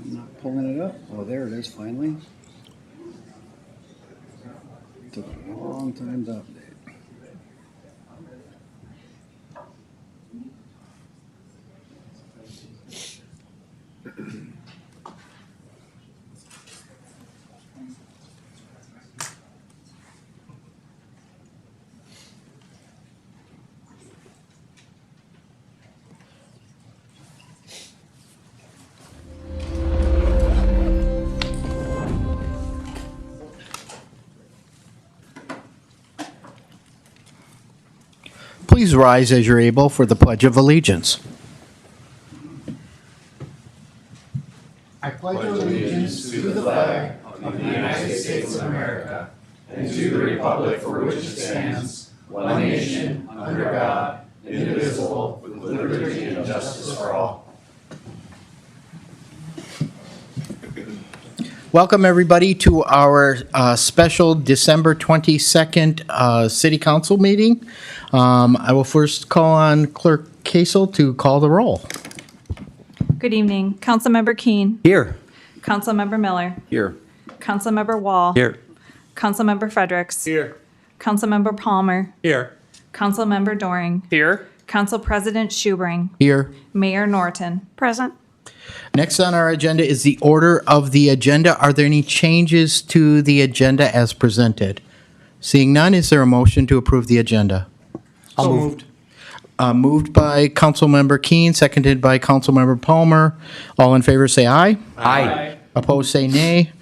Not pulling it up. Oh, there it is finally. Took a long time to update. Please rise as you're able for the Pledge of Allegiance. I pledge allegiance to the flag of the United States of America and to the republic for which it stands, one nation, under God, indivisible, with liberty and justice for all. Welcome, everybody, to our special December 22nd City Council meeting. I will first call on Clerk Kasel to call the roll. Good evening. Councilmember Keene. Here. Councilmember Miller. Here. Councilmember Wall. Here. Councilmember Fredericks. Here. Councilmember Palmer. Here. Councilmember Doring. Here. Council President Schubring. Here. Mayor Norton. Present. Next on our agenda is the order of the agenda. Are there any changes to the agenda as presented? Seeing none, is there a motion to approve the agenda? So moved. Moved by Councilmember Keene, seconded by Councilmember Palmer. All in favor say aye. Aye. Opposed say nay.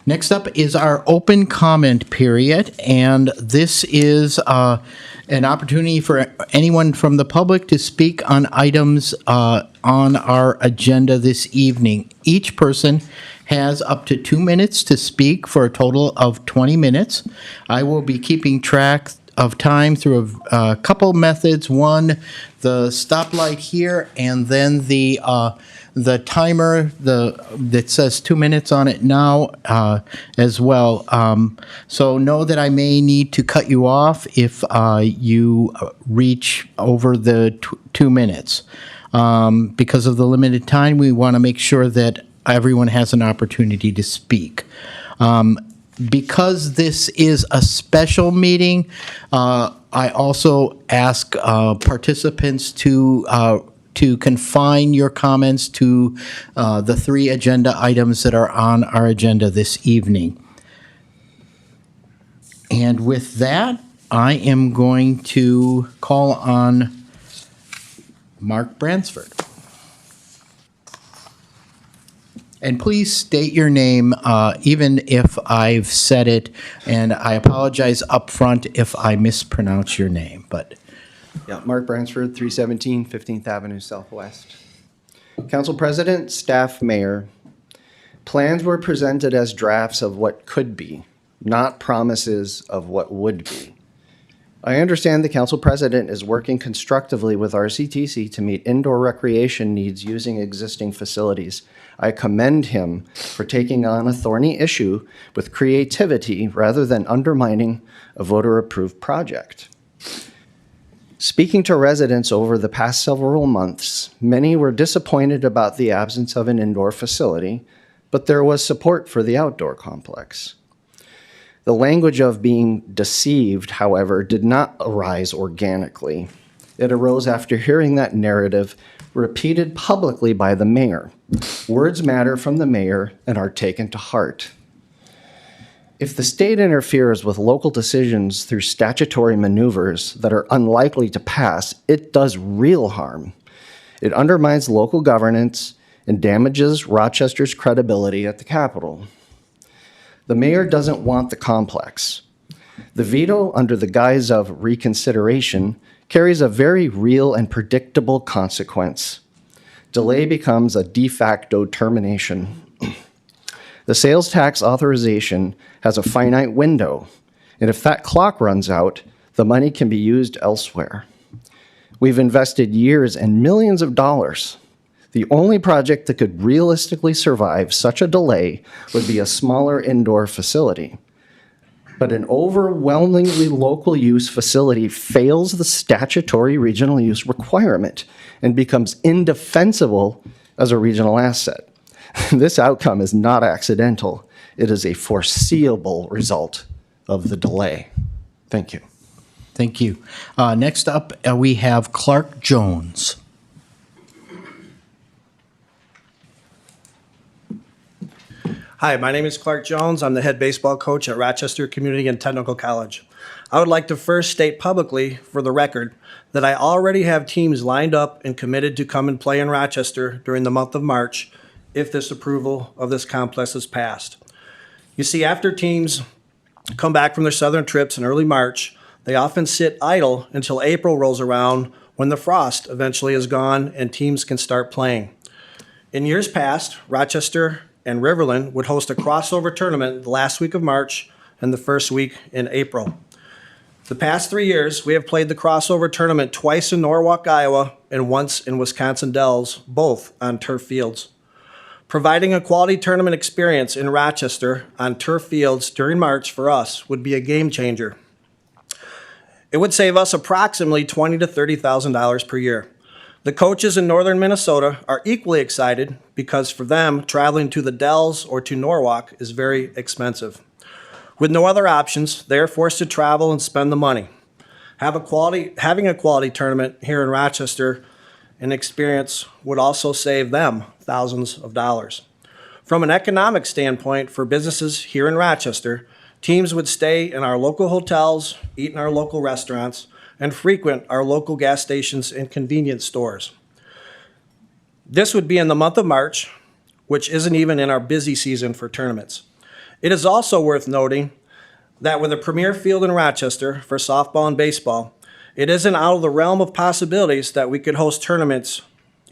Next up is our open comment period, and this is an opportunity for anyone from the public to speak on items on our agenda this evening. Each person has up to 2 minutes to speak for a total of 20 minutes. I will be keeping track of time through a couple methods. One, the stoplight here, and then the timer that says 2 minutes on it now as well. So know that I may need to cut you off if you reach over the 2 minutes. Because of the limited time, we want to make sure that everyone has an opportunity to speak. Because this is a special meeting, I also ask participants to confine your comments to the 3 agenda items that are on our agenda this evening. And with that, I am going to call on Mark Bransford. And please state your name, even if I've said it, and I apologize up front if I mispronounce your name, but. Yeah, Mark Bransford, 317 15th Avenue Southwest. Council President, staff, mayor, plans were presented as drafts of what could be, not promises of what would be. I understand the council president is working constructively with RCTC to meet indoor recreation needs using existing facilities. I commend him for taking on a thorny issue with creativity rather than undermining a voter-approved project. Speaking to residents over the past several months, many were disappointed about the absence of an indoor facility, but there was support for the outdoor complex. The language of being deceived, however, did not arise organically. It arose after hearing that narrative repeated publicly by the mayor. Words matter from the mayor and are taken to heart. If the state interferes with local decisions through statutory maneuvers that are unlikely to pass, it does real harm. It undermines local governance and damages Rochester's credibility at the Capitol. The mayor doesn't want the complex. The veto under the guise of reconsideration carries a very real and predictable consequence. Delay becomes a de facto termination. The sales tax authorization has a finite window, and if that clock runs out, the money can be used elsewhere. We've invested years and millions of dollars. The only project that could realistically survive such a delay would be a smaller indoor facility. But an overwhelmingly local use facility fails the statutory regional use requirement and becomes indefensible as a regional asset. This outcome is not accidental. It is a foreseeable result of the delay. Thank you. Thank you. Next up, we have Clark Jones. Hi, my name is Clark Jones. I'm the head baseball coach at Rochester Community and Technical College. I would like to first state publicly, for the record, that I already have teams lined up and committed to come and play in Rochester during the month of March if this approval of this complex is passed. You see, after teams come back from their southern trips in early March, they often sit idle until April rolls around when the frost eventually is gone and teams can start playing. In years past, Rochester and Riverland would host a crossover tournament the last week of March and the first week in April. The past 3 years, we have played the crossover tournament twice in Norwalk, Iowa, and once in Wisconsin Dells, both on turf fields. Providing a quality tournament experience in Rochester on turf fields during March for us would be a game changer. It would save us approximately $20,000 to $30,000 per year. The coaches in northern Minnesota are equally excited because for them, traveling to the Dells or to Norwalk is very expensive. With no other options, they are forced to travel and spend the money. Having a quality tournament here in Rochester and experience would also save them thousands of dollars. From an economic standpoint for businesses here in Rochester, teams would stay in our local hotels, eat in our local restaurants, and frequent our local gas stations and convenience stores. This would be in the month of March, which isn't even in our busy season for tournaments. It is also worth noting that with a premier field in Rochester for softball and baseball, it isn't out of the realm of possibilities that we could host tournaments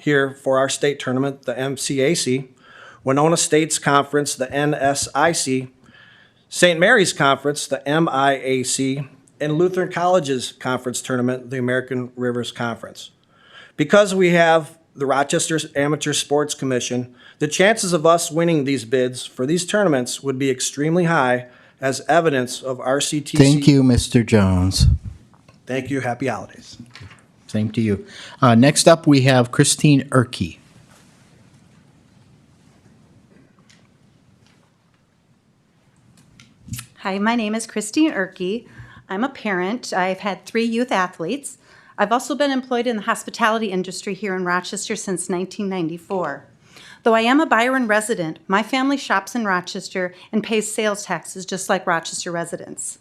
here for our state tournament, the MCAC, Winona State's Conference, the NSIC, St. Mary's Conference, the MIAC, and Lutheran College's conference tournament, the American Rivers Conference. Because we have the Rochester Amateur Sports Commission, the chances of us winning these bids for these tournaments would be extremely high as evidence of RCTC. Thank you, Mr. Jones. Thank you. Happy holidays. Same to you. Next up, we have Christine Erke. Hi, my name is Christine Erke. I'm a parent. I've had 3 youth athletes. I've also been employed in the hospitality industry here in Rochester since 1994. Though I am a Byron resident, my family shops in Rochester and pays sales taxes just like Rochester residents.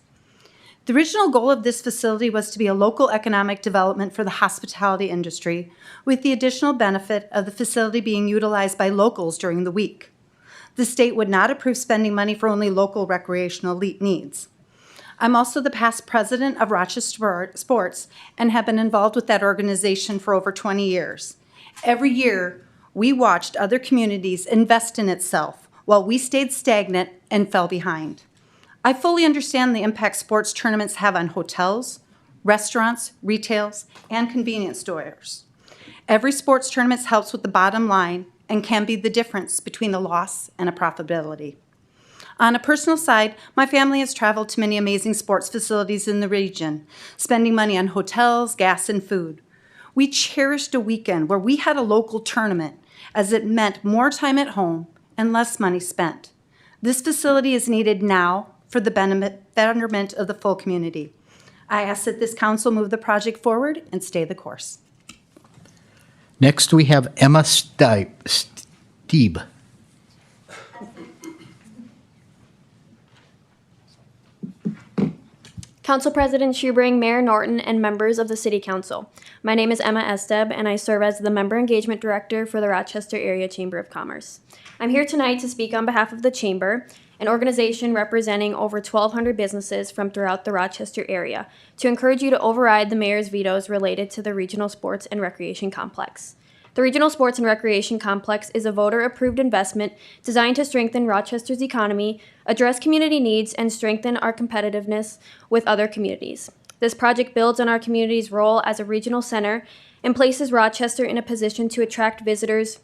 The original goal of this facility was to be a local economic development for the hospitality industry, with the additional benefit of the facility being utilized by locals during the week. The state would not approve spending money for only local recreational elite needs. I'm also the past president of Rochester Sports and have been involved with that organization for over 20 years. Every year, we watched other communities invest in itself while we stayed stagnant and fell behind. I fully understand the impact sports tournaments have on hotels, restaurants, retails, and convenience stores. Every sports tournament helps with the bottom line and can be the difference between a loss and a profitability. On a personal side, my family has traveled to many amazing sports facilities in the region, spending money on hotels, gas, and food. We cherished a weekend where we had a local tournament, as it meant more time at home and less money spent. This facility is needed now for the betterment of the full community. I ask that this council move the project forward and stay the course. Next, we have Emma Stieb. Council President Schubring, Mayor Norton, and members of the City Council. My name is Emma Esteb, and I serve as the Member Engagement Director for the Rochester Area Chamber of Commerce. I'm here tonight to speak on behalf of the Chamber, an organization representing over 1,200 businesses from throughout the Rochester area, to encourage you to override the mayor's vetoes related to the Regional Sports and Recreation Complex. The Regional Sports and Recreation Complex is a voter-approved investment designed to strengthen Rochester's economy, address community needs, and strengthen our competitiveness with other communities. This project builds on our community's role as a regional center and places Rochester in a position to attract visitors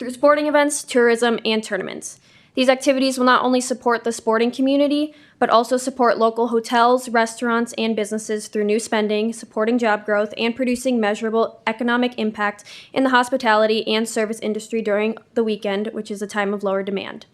through sporting events, tourism, and tournaments. These activities will not only support the sporting community, but also support local hotels, restaurants, and businesses through new spending, supporting job growth, and producing measurable economic impact in the hospitality and service industry during the weekend, which is a time of lower demand.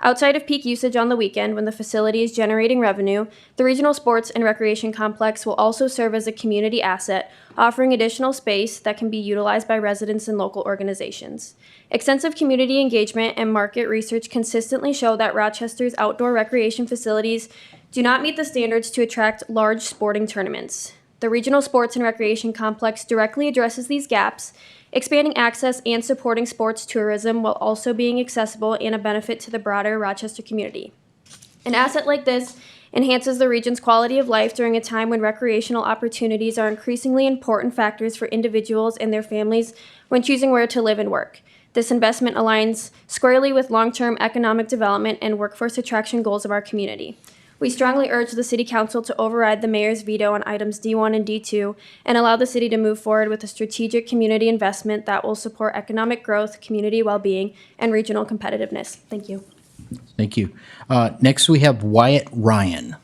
Outside of peak usage on the weekend, when the facility is generating revenue, the Regional Sports and Recreation Complex will also serve as a community asset, offering additional space that can be utilized by residents and local organizations. Extensive community engagement and market research consistently show that Rochester's outdoor recreation facilities do not meet the standards to attract large sporting tournaments. The Regional Sports and Recreation Complex directly addresses these gaps, expanding access and supporting sports tourism while also being accessible and a benefit to the broader Rochester community. An asset like this enhances the region's quality of life during a time when recreational opportunities are increasingly important factors for individuals and their families when choosing where to live and work. This investment aligns squarely with long-term economic development and workforce attraction goals of our community. We strongly urge the City Council to override the Mayor's veto on items D1 and D2 and allow the city to move forward with a strategic community investment that will support economic growth, community well-being, and regional competitiveness. Thank you. Thank you. Next, we have Wyatt Ryan.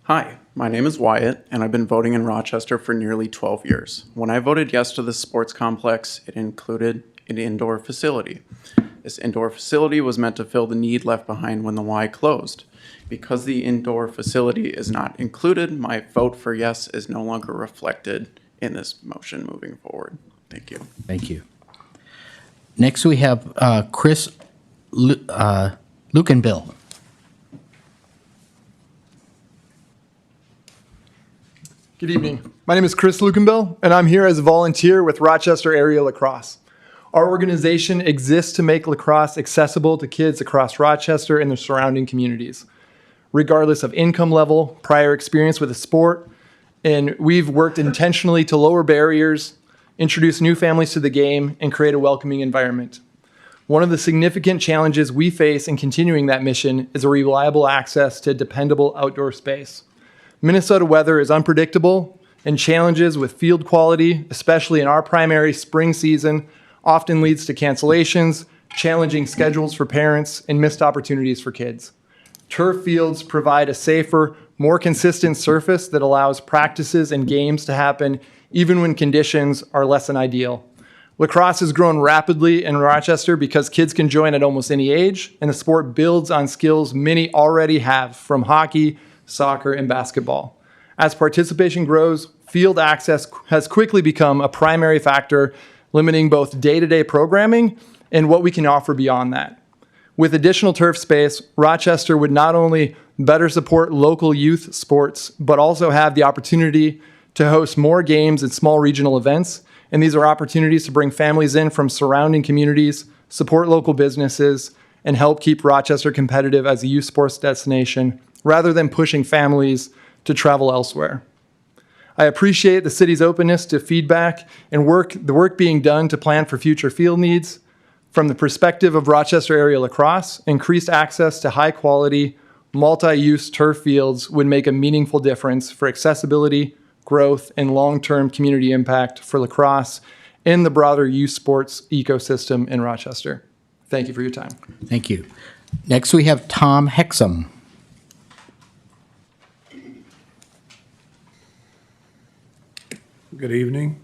Hi, my name is Wyatt, and I've been voting in Rochester for nearly 12 years. When I voted yes to the sports complex, it included an indoor facility. This indoor facility was meant to fill the need left behind when the Y closed. Because the indoor facility is not included, my vote for yes is no longer reflected in this motion moving forward. Thank you. Thank you. Next, we have Chris Lukenbill. Good evening. My name is Chris Lukenbill, and I'm here as a volunteer with Rochester Area Lacrosse. Our organization exists to make lacrosse accessible to kids across Rochester and the surrounding communities, regardless of income level, prior experience with the sport, and we've worked intentionally to lower barriers, introduce new families to the game, and create a welcoming environment. One of the significant challenges we face in continuing that mission is a reliable access to dependable outdoor space. Minnesota weather is unpredictable, and challenges with field quality, especially in our primary spring season, often leads to cancellations, challenging schedules for parents, and missed opportunities for kids. Turf fields provide a safer, more consistent surface that allows practices and games to happen even when conditions are less than ideal. Lacrosse has grown rapidly in Rochester because kids can join at almost any age, and the sport builds on skills many already have from hockey, soccer, and basketball. As participation grows, field access has quickly become a primary factor, limiting both day-to-day programming and what we can offer beyond that. With additional turf space, Rochester would not only better support local youth sports, but also have the opportunity to host more games and small regional events. And these are opportunities to bring families in from surrounding communities, support local businesses, and help keep Rochester competitive as a youth sports destination, rather than pushing families to travel elsewhere. I appreciate the city's openness to feedback and the work being done to plan for future field needs. From the perspective of Rochester Area Lacrosse, increased access to high-quality, multi-use turf fields would make a meaningful difference for accessibility, growth, and long-term community impact for lacrosse and the broader youth sports ecosystem in Rochester. Thank you for your time. Thank you. Next, we have Tom Hexum. Good evening.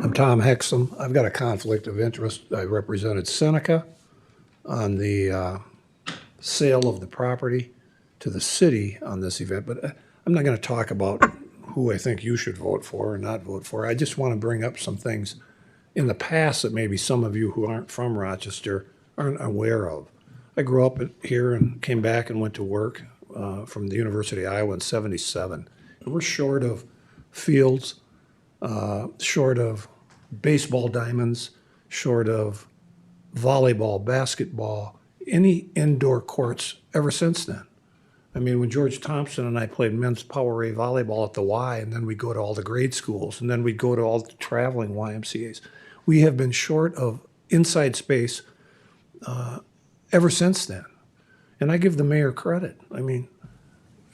I'm Tom Hexum. I've got a conflict of interest. I represented Seneca on the sale of the property to the city on this event, but I'm not going to talk about who I think you should vote for or not vote for. I just want to bring up some things in the past that maybe some of you who aren't from Rochester aren't aware of. I grew up here and came back and went to work from the University of Iowa in '77. And we're short of fields, short of baseball diamonds, short of volleyball, basketball, any indoor courts ever since then. I mean, when George Thompson and I played men's Power A volleyball at the Y, and then we'd go to all the grade schools, and then we'd go to all the traveling YMCAs, we have been short of inside space ever since then. And I give the mayor credit. I mean,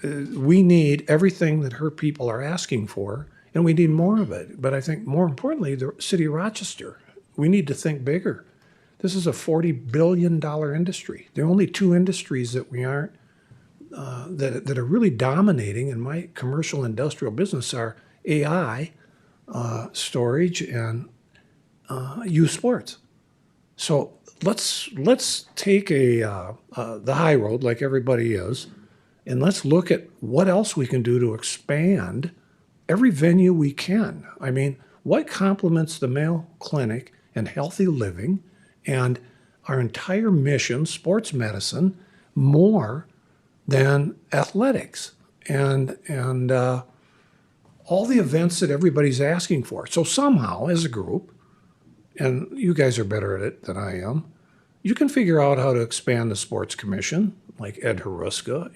we need everything that her people are asking for, and we need more of it. But I think more importantly, the city of Rochester, we need to think bigger. This is a $40 billion industry. There are only two industries that we aren't, that are really dominating in my commercial industrial business are AI, storage, and youth sports. So let's take the high road like everybody is, and let's look at what else we can do to expand every venue we can. I mean, what complements the Mayo Clinic and healthy living and our entire mission, sports medicine, more than athletics and all the events that everybody's asking for. So somehow, as a group, and you guys are better at it than I am, you can figure out how to expand the sports commission, like Ed Haruska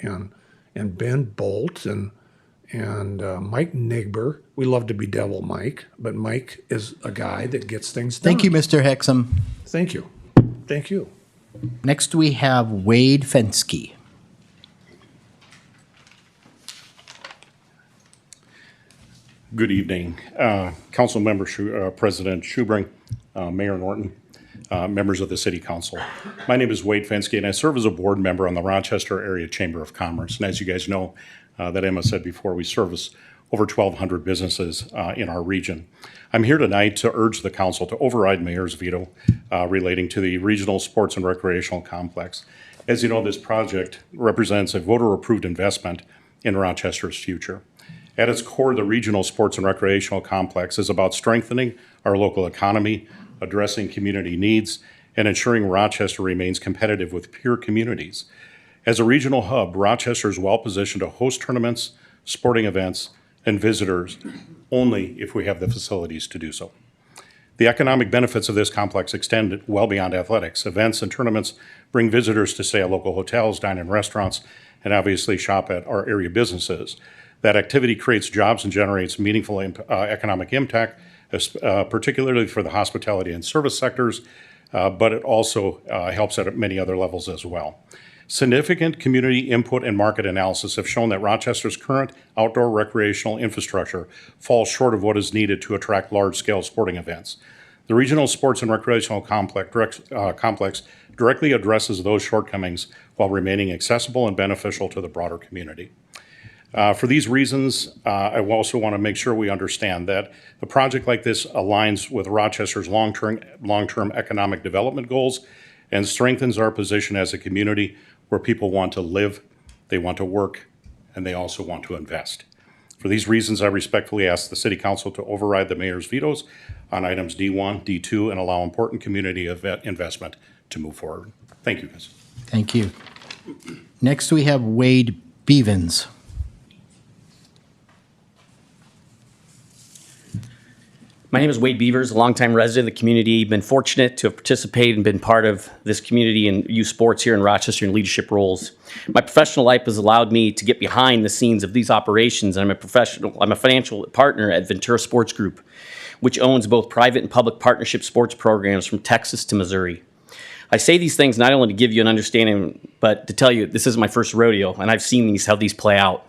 and Ben Bolt and Mike Nigber. We love to be Devil Mike, but Mike is a guy that gets things done. Thank you, Mr. Hexum. Thank you. Thank you. Next, we have Wade Fensky. Good evening, Council Member President Schubring, Mayor Norton, members of the City Council. My name is Wade Fensky, and I serve as a board member on the Rochester Area Chamber of Commerce. And as you guys know, that Emma said before, we service over 1,200 businesses in our region. I'm here tonight to urge the council to override mayor's veto relating to the regional sports and recreational complex. As you know, this project represents a voter-approved investment in Rochester's future. At its core, the regional sports and recreational complex is about strengthening our local economy, addressing community needs, and ensuring Rochester remains competitive with peer communities. As a regional hub, Rochester is well-positioned to host tournaments, sporting events, and visitors only if we have the facilities to do so. The economic benefits of this complex extend well beyond athletics. Events and tournaments bring visitors to stay at local hotels, dine in restaurants, and obviously shop at our area businesses. That activity creates jobs and generates meaningful economic impact, particularly for the hospitality and service sectors, but it also helps at many other levels as well. Significant community input and market analysis have shown that Rochester's current outdoor recreational infrastructure falls short of what is needed to attract large-scale sporting events. The regional sports and recreational complex directly addresses those shortcomings while remaining accessible and beneficial to the broader community. For these reasons, I also want to make sure we understand that a project like this aligns with Rochester's long-term economic development goals and strengthens our position as a community where people want to live, they want to work, and they also want to invest. For these reasons, I respectfully ask the City Council to override the mayor's vetoes on items D1, D2, and allow important community investment to move forward. Thank you, guys. Thank you. Next, we have Wade Bevins. My name is Wade Beavers, a longtime resident of the community. Been fortunate to have participated and been part of this community and youth sports here in Rochester in leadership roles. My professional life has allowed me to get behind the scenes of these operations. I'm a financial partner at Ventura Sports Group, which owns both private and public partnership sports programs from Texas to Missouri. I say these things not only to give you an understanding, but to tell you this is my first rodeo, and I've seen how these play out.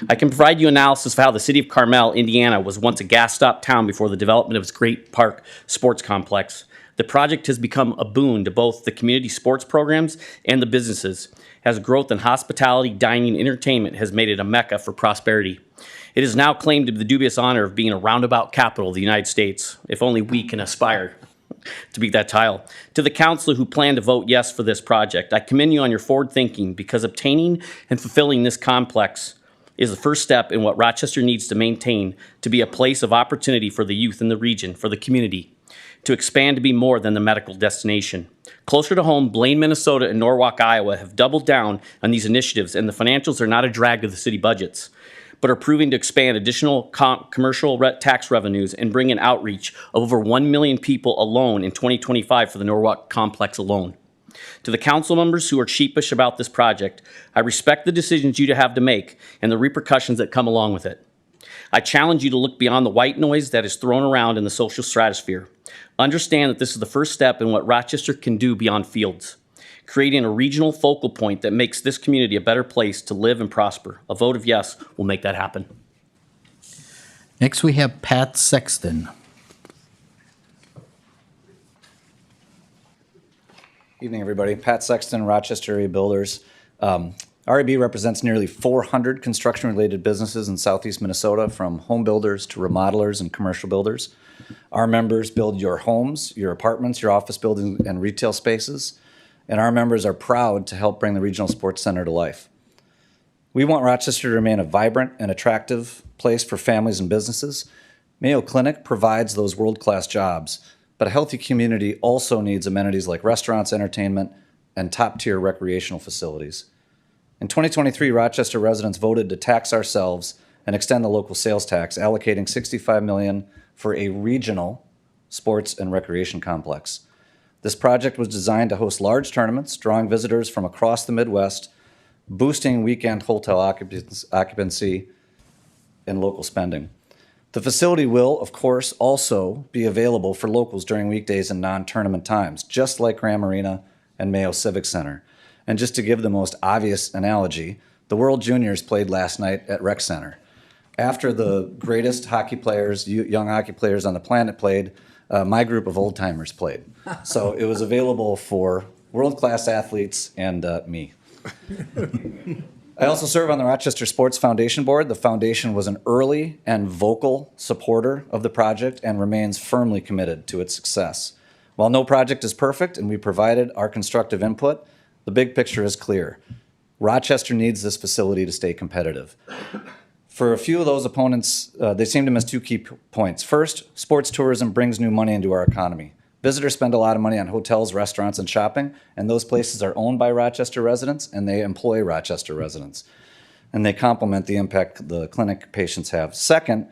I can provide you analysis of how the city of Carmel, Indiana, was once a gas stop town before the development of its Great Park sports complex. The project has become a boon to both the community sports programs and the businesses, as growth in hospitality, dining, and entertainment has made it a mecca for prosperity. It is now claimed to be the dubious honor of being a roundabout capital of the United States, if only we can aspire to be that title. To the council who plan to vote yes for this project, I commend you on your forward thinking, because obtaining and fulfilling this complex is the first step in what Rochester needs to maintain to be a place of opportunity for the youth in the region, for the community, to expand to be more than the medical destination. Closer to home, Blaine, Minnesota, and Norwalk, Iowa have doubled down on these initiatives, and the financials are not a drag to the city budgets, but are proving to expand additional commercial tax revenues and bring in outreach of over 1 million people alone in 2025 for the Norwalk complex alone. To the council members who are sheepish about this project, I respect the decisions you have to make and the repercussions that come along with it. I challenge you to look beyond the white noise that is thrown around in the social stratosphere. Understand that this is the first step in what Rochester can do beyond fields, creating a regional focal point that makes this community a better place to live and prosper. A vote of yes will make that happen. Next, we have Pat Sexton. Evening, everybody. Pat Sexton, Rochester Area Builders. RAB represents nearly 400 construction-related businesses in southeast Minnesota, from home builders to remodelers and commercial builders. Our members build your homes, your apartments, your office buildings, and retail spaces. And our members are proud to help bring the Regional Sports Center to life. We want Rochester to remain a vibrant and attractive place for families and businesses. Mayo Clinic provides those world-class jobs, but a healthy community also needs amenities like restaurants, entertainment, and top-tier recreational facilities. In 2023, Rochester residents voted to tax ourselves and extend the local sales tax, allocating $65 million for a regional sports and recreation complex. This project was designed to host large tournaments, drawing visitors from across the Midwest, boosting weekend hotel occupancy and local spending. The facility will, of course, also be available for locals during weekdays and non-tournament times, just like Graham Arena and Mayo Civic Center. And just to give the most obvious analogy, the World Juniors played last night at Rec Center. After the greatest hockey players, young hockey players on the planet played, my group of old timers played. So it was available for world-class athletes and me. I also serve on the Rochester Sports Foundation Board. The foundation was an early and vocal supporter of the project and remains firmly committed to its success. While no project is perfect and we provided our constructive input, the big picture is clear. Rochester needs this facility to stay competitive. For a few of those opponents, they seem to miss two key points. First, sports tourism brings new money into our economy. Visitors spend a lot of money on hotels, restaurants, and shopping, and those places are owned by Rochester residents, and they employ Rochester residents. And they complement the impact the clinic patients have. Second,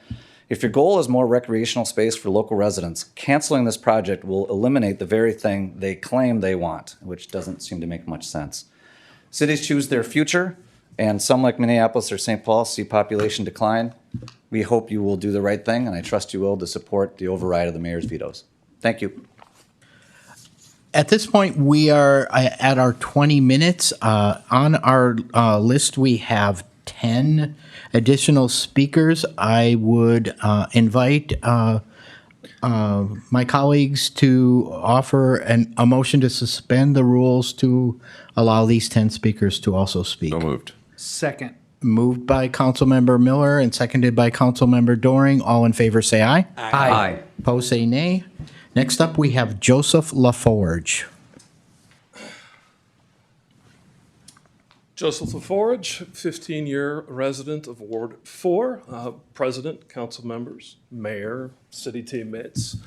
if your goal is more recreational space for local residents, canceling this project will eliminate the very thing they claim they want, which doesn't seem to make much sense. Cities choose their future, and some, like Minneapolis or St. Paul, see population decline. We hope you will do the right thing, and I trust you will, to support the override of the mayor's vetoes. Thank you. At this point, we are at our 20 minutes. On our list, we have 10 additional speakers. I would invite my colleagues to offer a motion to suspend the rules to allow these 10 speakers to also speak. So moved. Second. Moved by Councilmember Miller and seconded by Councilmember Doring. All in favor, say aye. Aye. Opposed, say nay. Next up, we have Joseph LaForge. Joseph LaForge, 15-year resident of Ward 4, president, council members, mayor, city teammates.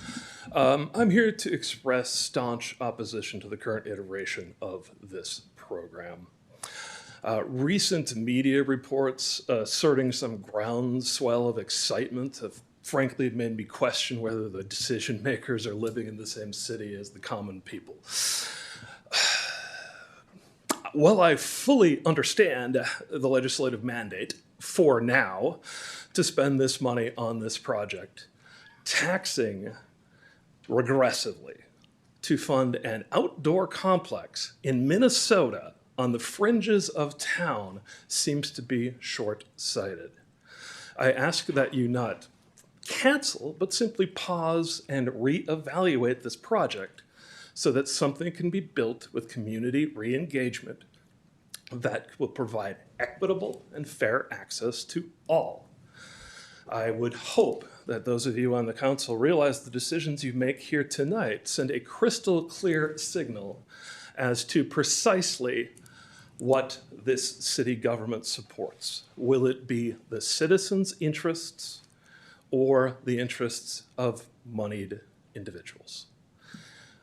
I'm here to express staunch opposition to the current iteration of this program. Recent media reports asserting some groundswell of excitement have frankly made me question whether the decision makers are living in the same city as the common people. While I fully understand the legislative mandate for now to spend this money on this project, taxing regressively to fund an outdoor complex in Minnesota on the fringes of town seems to be short-sighted. I ask that you not cancel, but simply pause and reevaluate this project so that something can be built with community re-engagement that will provide equitable and fair access to all. I would hope that those of you on the council realize the decisions you make here tonight send a crystal clear signal as to precisely what this city government supports. Will it be the citizens' interests or the interests of moneyed individuals?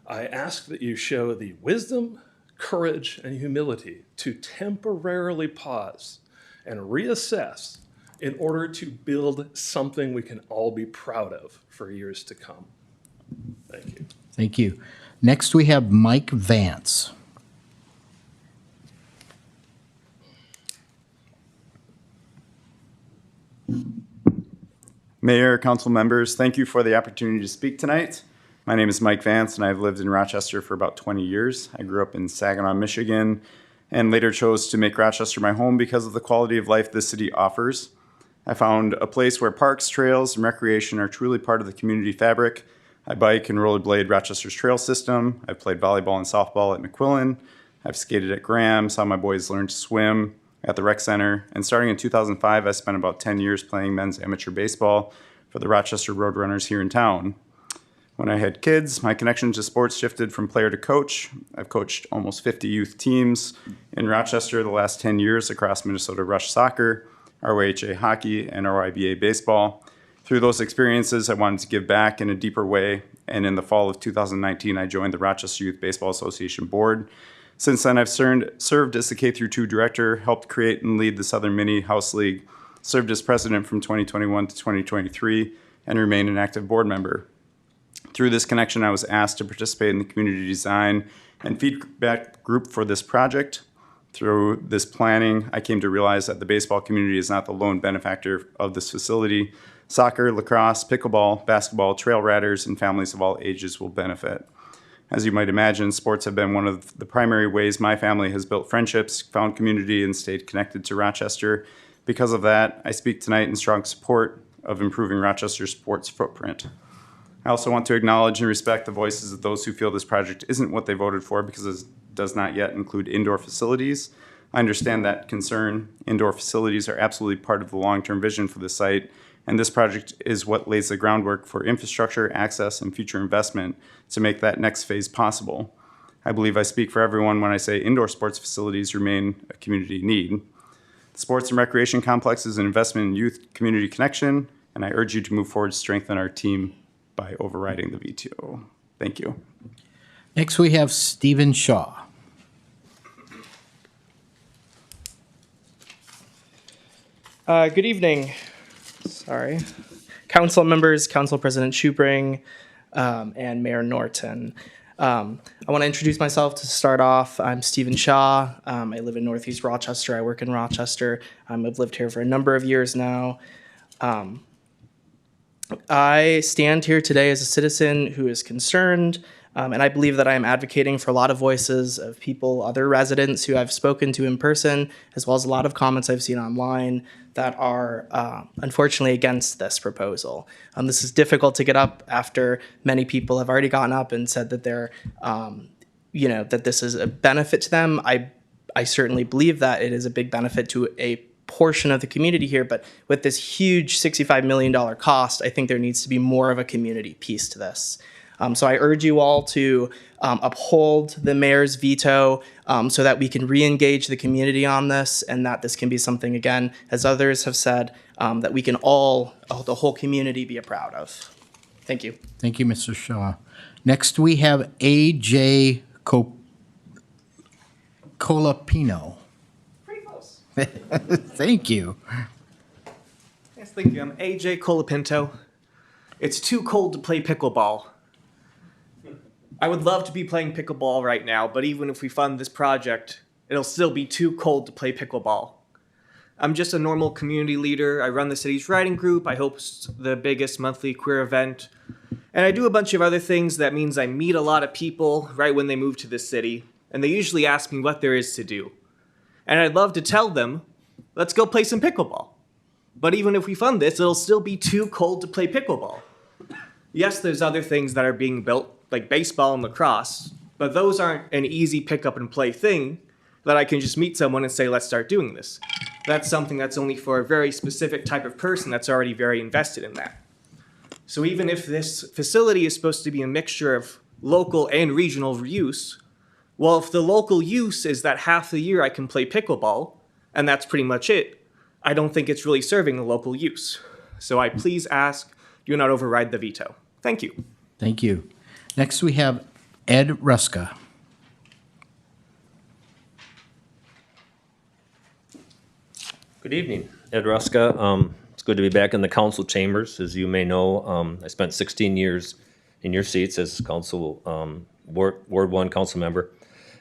I ask that you show the wisdom, courage, and humility to temporarily pause and reassess in order to build something we can all be proud of for years to come. Thank you. Thank you. Next, we have Mike Vance. Mayor, council members, thank you for the opportunity to speak tonight. My name is Mike Vance, and I've lived in Rochester for about 20 years. I grew up in Saginaw, Michigan, and later chose to make Rochester my home because of the quality of life this city offers. I found a place where parks, trails, and recreation are truly part of the community fabric. I bike and rollerblade Rochester's trail system. I've played volleyball and softball at McQuillan. I've skated at Graham, saw my boys learn to swim at the rec center. And starting in 2005, I spent about 10 years playing men's amateur baseball for the Rochester Roadrunners here in town. When I had kids, my connection to sports shifted from player to coach. I've coached almost 50 youth teams in Rochester the last 10 years across Minnesota Rush Soccer, RYHA Hockey, and RYBA Baseball. Through those experiences, I wanted to give back in a deeper way, and in the fall of 2019, I joined the Rochester Youth Baseball Association Board. Since then, I've served as the K-2 director, helped create and lead the Southern Mini House League, served as president from 2021 to 2023, and remain an active board member. Through this connection, I was asked to participate in the community design and feedback group for this project. Through this planning, I came to realize that the baseball community is not the lone benefactor of this facility. Soccer, lacrosse, pickleball, basketball, trail riders, and families of all ages will benefit. As you might imagine, sports have been one of the primary ways my family has built friendships, found community, and stayed connected to Rochester. Because of that, I speak tonight in strong support of improving Rochester's sports footprint. I also want to acknowledge and respect the voices of those who feel this project isn't what they voted for because it does not yet include indoor facilities. I understand that concern. Indoor facilities are absolutely part of the long-term vision for the site, and this project is what lays the groundwork for infrastructure, access, and future investment to make that next phase possible. I believe I speak for everyone when I say indoor sports facilities remain a community need. The Sports and Recreation Complex is an investment in youth community connection, and I urge you to move forward to strengthen our team by overriding the veto. Thank you. Next, we have Stephen Shaw. Good evening. Sorry. Council members, Council President Schubring, and Mayor Norton. I want to introduce myself to start off. I'm Stephen Shaw. I live in Northeast Rochester. I work in Rochester. I've lived here for a number of years now. I stand here today as a citizen who is concerned, and I believe that I am advocating for a lot of voices of people, other residents who I've spoken to in person, as well as a lot of comments I've seen online that are unfortunately against this proposal. This is difficult to get up after many people have already gotten up and said that they're, that this is a benefit to them. I certainly believe that it is a big benefit to a portion of the community here, but with this huge $65 million cost, I think there needs to be more of a community piece to this. So I urge you all to uphold the mayor's veto so that we can re-engage the community on this and that this can be something, again, as others have said, that we can all, the whole community, be proud of. Thank you. Thank you, Mr. Shaw. Next, we have A.J. Colapino. Pretty close. Thank you. Yes, thank you. I'm AJ Colapinto. It's too cold to play pickleball. I would love to be playing pickleball right now, but even if we fund this project, it'll still be too cold to play pickleball. I'm just a normal community leader. I run the city's writing group. I host the biggest monthly queer event. And I do a bunch of other things. That means I meet a lot of people right when they move to the city. And they usually ask me what there is to do. And I'd love to tell them, let's go play some pickleball. But even if we fund this, it'll still be too cold to play pickleball. Yes, there's other things that are being built, like baseball and lacrosse, but those aren't an easy pick up and play thing that I can just meet someone and say, let's start doing this. That's something that's only for a very specific type of person that's already very invested in that. So even if this facility is supposed to be a mixture of local and regional use, well, if the local use is that half the year I can play pickleball, and that's pretty much it, I don't think it's really serving the local use. So I please ask, do not override the veto. Thank you. Thank you. Next, we have Ed Ruska. Good evening, Ed Ruska. It's good to be back in the council chambers. As you may know, I spent 16 years in your seats as council Ward 1 council member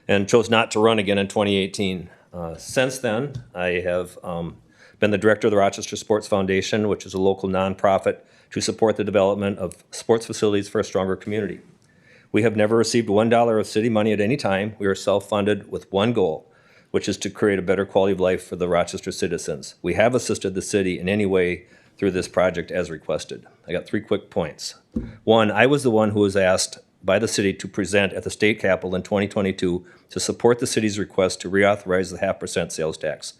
and chose not to run again in 2018. Since then, I have been the director of the Rochester Sports Foundation, which is a local nonprofit to support the development of sports facilities for a stronger community. We have never received $1 of city money at any time. We are self-funded with one goal, which is to create a better quality of life for the Rochester citizens. We have assisted the city in any way through this project as requested. I got 3 quick points. One, I was the one who was asked by the city to present at the state capitol in 2022 to support the city's request to reauthorize the 0.5% sales tax.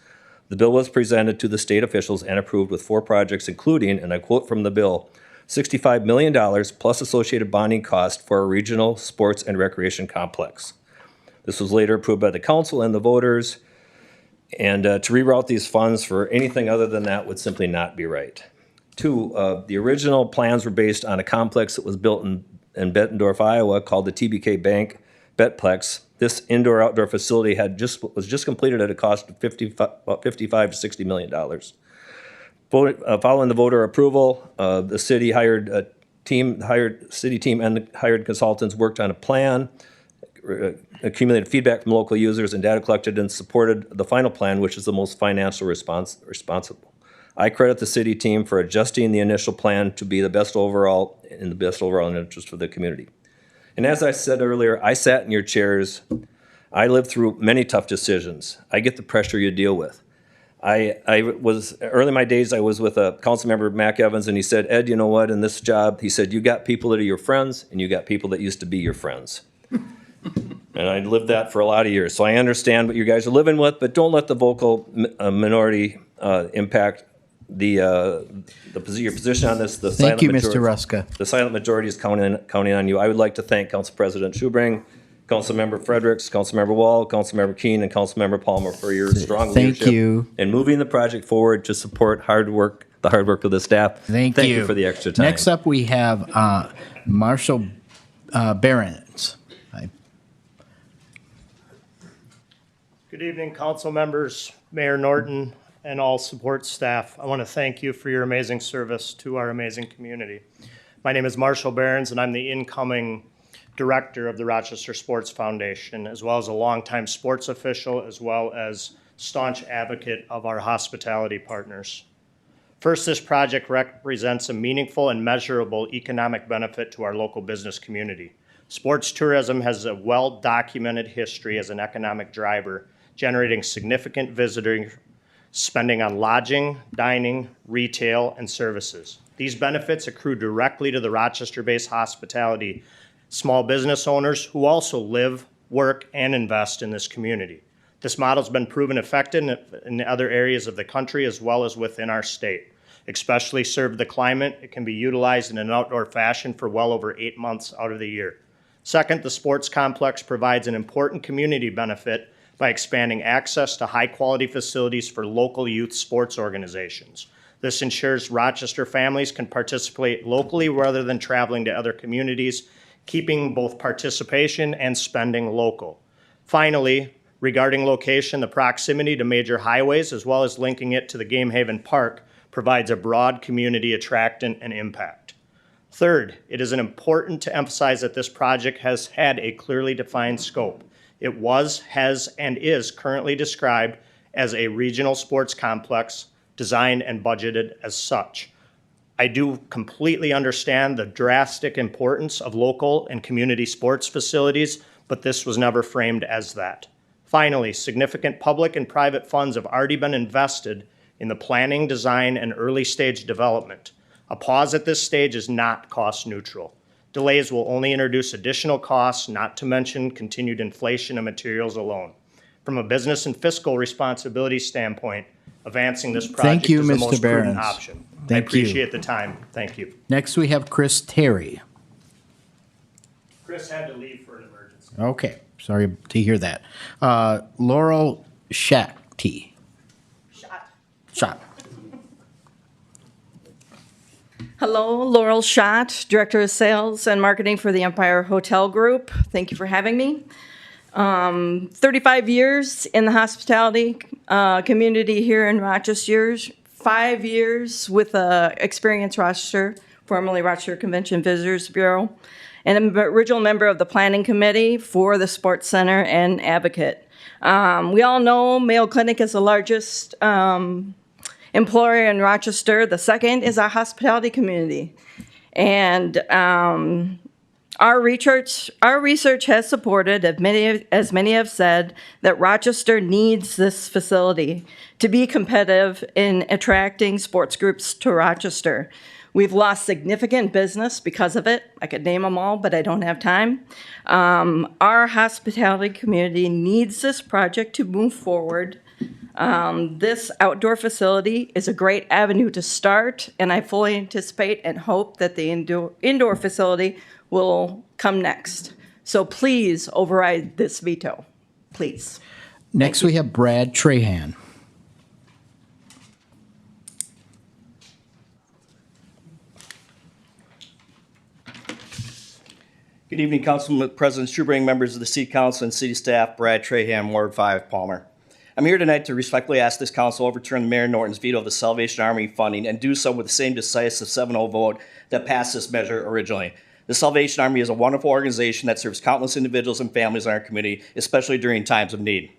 The bill was presented to the state officials and approved with 4 projects, including, and I quote from the bill, $65 million plus associated bonding cost for a regional sports and recreation complex. This was later approved by the council and the voters, and to reroute these funds for anything other than that would simply not be right. 2, the original plans were based on a complex that was built in Bettendorf, Iowa, called the TBK Bank Betplex. This indoor-outdoor facility was just completed at a cost of about $55 to $60 million. Following the voter approval, the city hired a team, city team and hired consultants, worked on a plan, accumulated feedback from local users, and data collected and supported the final plan, which is the most financially responsible. I credit the city team for adjusting the initial plan to be the best overall interest for the community. And as I said earlier, I sat in your chairs. I lived through many tough decisions. I get the pressure you deal with. Early in my days, I was with a council member, Mac Evans, and he said, Ed, you know what, in this job, he said, you got people that are your friends, and you got people that used to be your friends. And I lived that for a lot of years. So I understand what you guys are living with, but don't let the vocal minority impact your position on this. Thank you, Mr. Ruska. The silent majority is counting on you. I would like to thank Council President Schubring, Councilmember Fredericks, Councilmember Wall, Councilmember Keene, and Councilmember Palmer for your strong leadership in moving the project forward to support the hard work of the staff. Thank you for the extra time. Next up, we have Marshall Behrens. Good evening, council members, Mayor Norton, and all support staff. I want to thank you for your amazing service to our amazing community. My name is Marshall Behrens, and I'm the incoming director of the Rochester Sports Foundation, as well as a longtime sports official, as well as staunch advocate of our hospitality partners. First, this project represents a meaningful and measurable economic benefit to our local business community. Sports tourism has a well-documented history as an economic driver, generating significant visitor spending on lodging, dining, retail, and services. These benefits accrue directly to the Rochester-based hospitality small business owners who also live, work, and invest in this community. This model's been proven effective in other areas of the country as well as within our state. Especially serve the climate, it can be utilized in an outdoor fashion for well over 8 months out of the year. Second, the sports complex provides an important community benefit by expanding access to high-quality facilities for local youth sports organizations. This ensures Rochester families can participate locally rather than traveling to other communities, keeping both participation and spending local. Finally, regarding location, the proximity to major highways as well as linking it to the Game Haven Park provides a broad community attractant and impact. Third, it is important to emphasize that this project has had a clearly defined scope. It was, has, and is currently described as a regional sports complex, designed and budgeted as such. I do completely understand the drastic importance of local and community sports facilities, but this was never framed as that. Finally, significant public and private funds have already been invested in the planning, design, and early stage development. A pause at this stage is not cost neutral. Delays will only introduce additional costs, not to mention continued inflation of materials alone. From a business and fiscal responsibility standpoint, advancing this project is the most prudent option. I appreciate the time. Thank you. Next, we have Chris Terry. Chris had to leave for an emergency. Okay, sorry to hear that. Laurel Shakti. Shot. Hello, Laurel Schott, Director of Sales and Marketing for the Empire Hotel Group. Thank you for having me. 35 years in the hospitality community here in Rochester, 5 years with Experience Rochester, formerly Rochester Convention Visitors Bureau, and I'm an original member of the Planning Committee for the Sports Center and advocate. We all know Mayo Clinic is the largest employer in Rochester. The second is our hospitality community. And Our research has supported, as many have said, that Rochester needs this facility to be competitive in attracting sports groups to Rochester. We've lost significant business because of it. I could name them all, but I don't have time. Our hospitality community needs this project to move forward. This outdoor facility is a great avenue to start, and I fully anticipate and hope that the indoor facility will come next. So please override this veto, please. Next, we have Brad Trahan. Good evening, Council President Schubring, members of the City Council and City staff, Brad Trahan, Ward 5, Palmer. I'm here tonight to respectfully ask this council to overturn Mayor Norton's veto of the Salvation Army funding and do so with the same decisive 7-0 vote that passed this measure originally. The Salvation Army is a wonderful organization that serves countless individuals and families in our community, especially during times of need.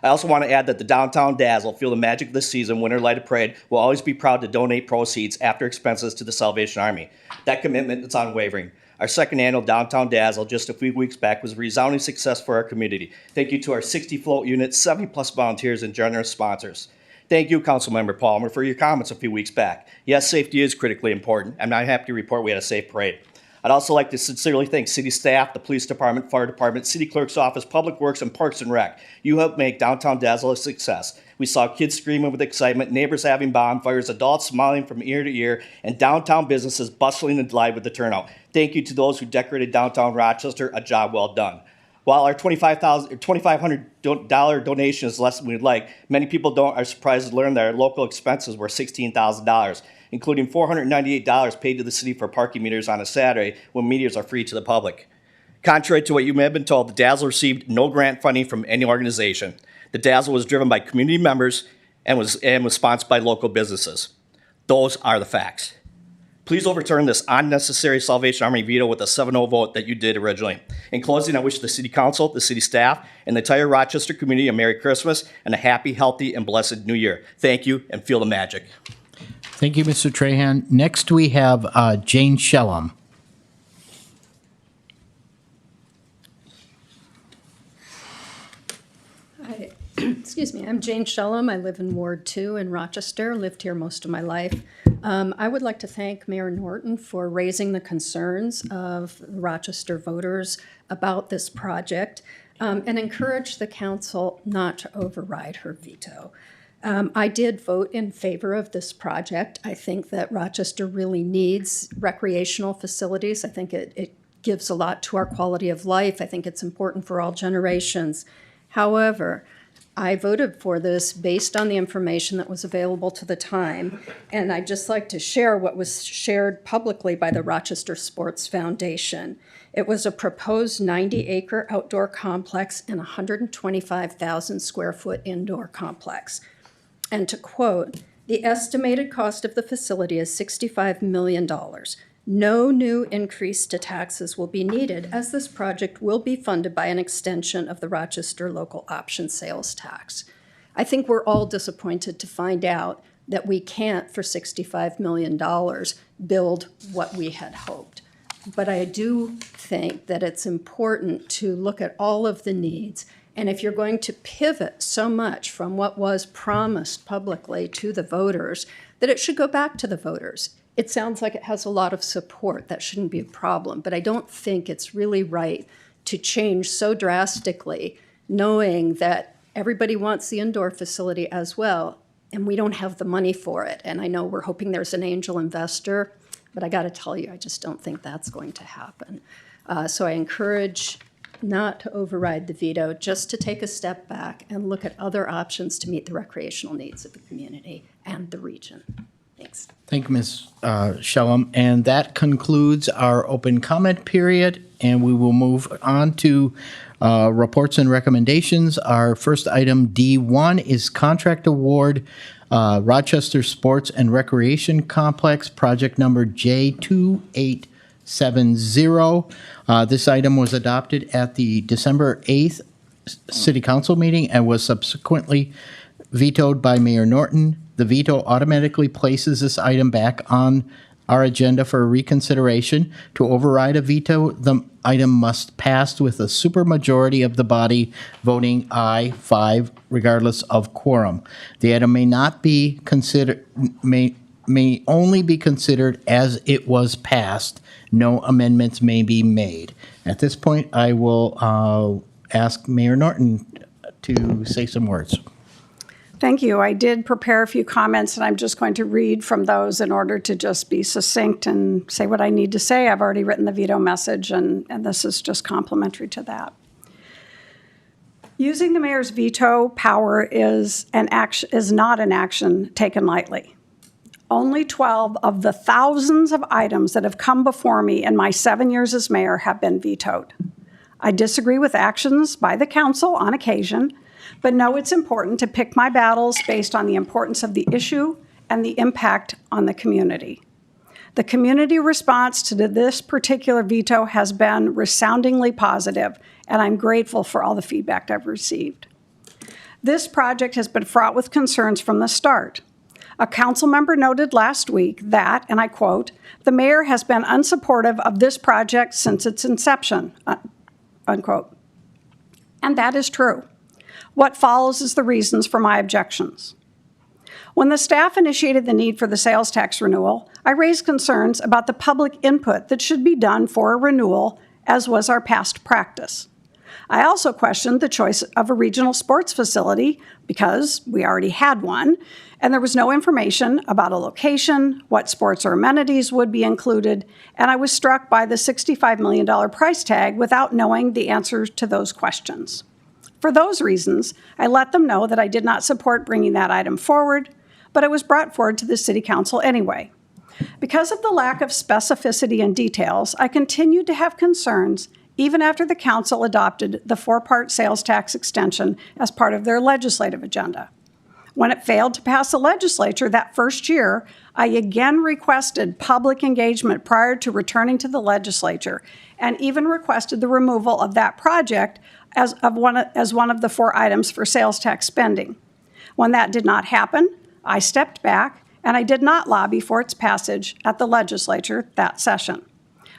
I also want to add that the Downtown Dazzle, Feel the Magic of the Season, Winter Lighted Parade, will always be proud to donate proceeds after expenses to the Salvation Army. That commitment is unwavering. Our second annual Downtown Dazzle just a few weeks back was a resounding success for our community. Thank you to our 60 float units, 70-plus volunteers, and generous sponsors. Thank you, Councilmember Palmer, for your comments a few weeks back. Yes, safety is critically important, and I'm happy to report we had a safe parade. I'd also like to sincerely thank city staff, the police department, fire department, city clerk's office, public works, and parks and rec. You helped make Downtown Dazzle a success. We saw kids screaming with excitement, neighbors having bonfires, adults smiling from ear to ear, and downtown businesses bustling and live with the turnout. Thank you to those who decorated downtown Rochester, a job well done. While our $2,500 donation is less than we'd like, many people are surprised to learn that our local expenses were $16,000. Including $498 paid to the city for parking meters on a Saturday when meters are free to the public. Contrary to what you may have been told, the Dazzle received no grant funding from any organization. The Dazzle was driven by community members and was sponsored by local businesses. Those are the facts. Please overturn this unnecessary Salvation Army veto with a 7-0 vote that you did originally. In closing, I wish the City Council, the City staff, and the entire Rochester community a Merry Christmas and a happy, healthy, and blessed New Year. Thank you, and feel the magic. Thank you, Mr. Trahan. Next, we have Jane Shellum. Hi. Excuse me. I'm Jane Shellum. I live in Ward 2 in Rochester. Lived here most of my life. I would like to thank Mayor Norton for raising the concerns of Rochester voters about this project and encourage the council not to override her veto. I did vote in favor of this project. I think that Rochester really needs recreational facilities. I think it gives a lot to our quality of life. I think it's important for all generations. However, I voted for this based on the information that was available to the time, and I'd just like to share what was shared publicly by the Rochester Sports Foundation. It was a proposed 90-acre outdoor complex and 125,000 square foot indoor complex. And to quote, the estimated cost of the facility is $65 million. No new increase to taxes will be needed as this project will be funded by an extension of the Rochester local option sales tax. I think we're all disappointed to find out that we can't, for $65 million, build what we had hoped. But I do think that it's important to look at all of the needs. And if you're going to pivot so much from what was promised publicly to the voters, that it should go back to the voters. It sounds like it has a lot of support. That shouldn't be a problem. But I don't think it's really right to change so drastically, knowing that everybody wants the indoor facility as well, and we don't have the money for it. And I know we're hoping there's an angel investor, but I got to tell you, I just don't think that's going to happen. So I encourage not to override the veto, just to take a step back and look at other options to meet the recreational needs of the community and the region. Thanks. Thank you, Ms. Shellum. And that concludes our open comment period, and we will move on to reports and recommendations. Our first item, D1, is contract award, Rochester Sports and Recreation Complex, project number J2870. This item was adopted at the December 8th City Council meeting and was subsequently vetoed by Mayor Norton. The veto automatically places this item back on our agenda for reconsideration. To override a veto, the item must pass with a supermajority of the body voting aye 5 regardless of quorum. The item may not be considered, may only be considered as it was passed. No amendments may be made. At this point, I will ask Mayor Norton to say some words. Thank you. I did prepare a few comments, and I'm just going to read from those in order to just be succinct and say what I need to say. I've already written the veto message, and this is just complimentary to that. Using the mayor's veto power is not an action taken lightly. Only 12 of the thousands of items that have come before me in my 7 years as mayor have been vetoed. I disagree with actions by the council on occasion, but know it's important to pick my battles based on the importance of the issue and the impact on the community. The community response to this particular veto has been resoundingly positive, and I'm grateful for all the feedback I've received. This project has been fraught with concerns from the start. A council member noted last week that, and I quote, "The mayor has been unsupportive of this project since its inception," unquote. And that is true. What follows is the reasons for my objections. When the staff initiated the need for the sales tax renewal, I raised concerns about the public input that should be done for a renewal, as was our past practice. I also questioned the choice of a regional sports facility because we already had one, and there was no information about a location, what sports or amenities would be included, and I was struck by the $65 million price tag without knowing the answers to those questions. For those reasons, I let them know that I did not support bringing that item forward, but it was brought forward to the City Council anyway. Because of the lack of specificity and details, I continued to have concerns even after the Council adopted the 4-part sales tax extension as part of their legislative agenda. When it failed to pass the legislature that first year, I again requested public engagement prior to returning to the legislature, and even requested the removal of that project as one of the 4 items for sales tax spending. When that did not happen, I stepped back and I did not lobby for its passage at the legislature that session.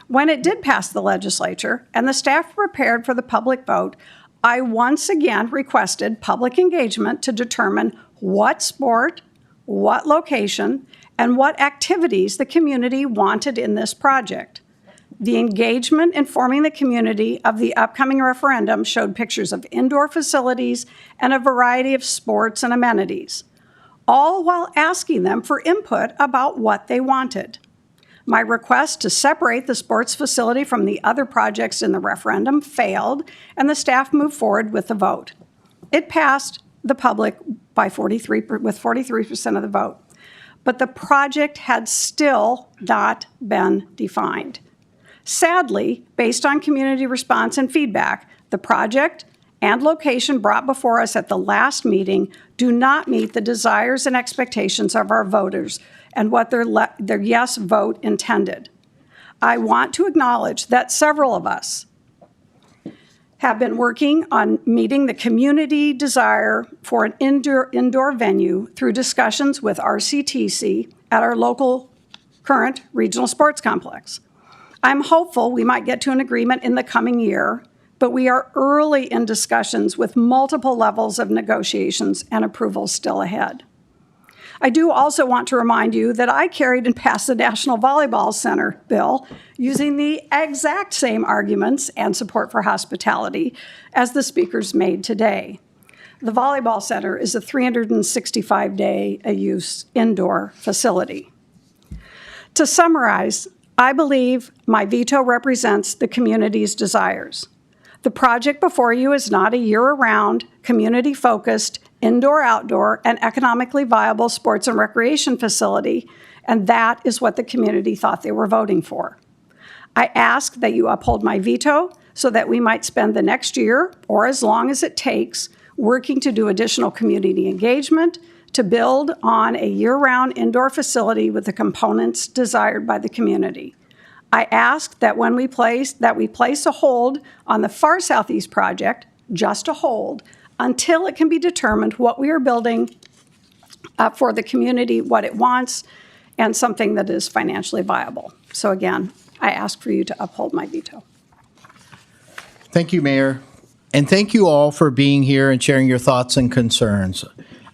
When it did pass the legislature and the staff prepared for the public vote, I once again requested public engagement to determine what sport, what location, and what activities the community wanted in this project. The engagement informing the community of the upcoming referendum showed pictures of indoor facilities and a variety of sports and amenities, all while asking them for input about what they wanted. My request to separate the sports facility from the other projects in the referendum failed, and the staff moved forward with the vote. It passed the public by 43% of the vote, but the project had still not been defined. Sadly, based on community response and feedback, the project and location brought before us at the last meeting do not meet the desires and expectations of our voters and what their yes vote intended. I want to acknowledge that several of us have been working on meeting the community desire for an indoor venue through discussions with RCTC at our local current regional sports complex. I'm hopeful we might get to an agreement in the coming year, but we are early in discussions with multiple levels of negotiations and approvals still ahead. I do also want to remind you that I carried and passed the National Volleyball Center bill using the exact same arguments and support for hospitality as the speakers made today. The Volleyball Center is a 365-day-a-use indoor facility. To summarize, I believe my veto represents the community's desires. The project before you is not a year-round, community-focused, indoor-outdoor, and economically viable sports and recreation facility, and that is what the community thought they were voting for. I ask that you uphold my veto so that we might spend the next year, or as long as it takes, working to do additional community engagement, to build on a year-round indoor facility with the components desired by the community. I ask that when we place a hold on the Far Southeast project, just a hold, until it can be determined what we are building for the community, what it wants, and something that is financially viable. So again, I ask for you to uphold my veto. Thank you, Mayor. And thank you all for being here and sharing your thoughts and concerns.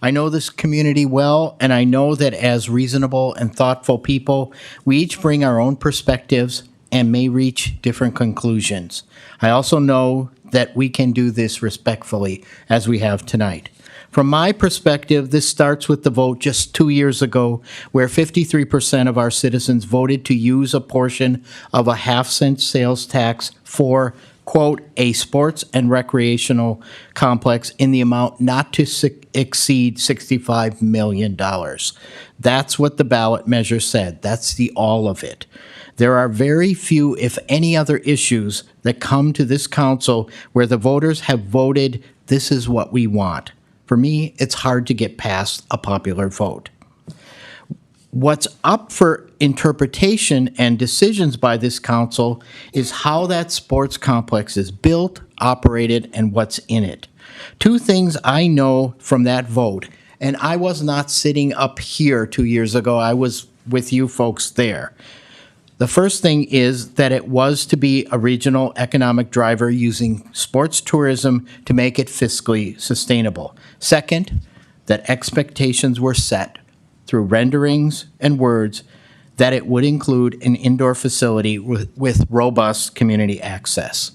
I know this community well, and I know that as reasonable and thoughtful people, we each bring our own perspectives and may reach different conclusions. I also know that we can do this respectfully, as we have tonight. From my perspective, this starts with the vote just 2 years ago, where 53% of our citizens voted to use a portion of a half-cent sales tax for, quote, a sports and recreational complex in the amount not to exceed $65 million. That's what the ballot measure said. That's the all of it. There are very few, if any, other issues that come to this council where the voters have voted, this is what we want. For me, it's hard to get past a popular vote. What's up for interpretation and decisions by this council is how that sports complex is built, operated, and what's in it. Two things I know from that vote, and I was not sitting up here 2 years ago, I was with you folks there. The first thing is that it was to be a regional economic driver using sports tourism to make it fiscally sustainable. Second, that expectations were set through renderings and words that it would include an indoor facility with robust community access.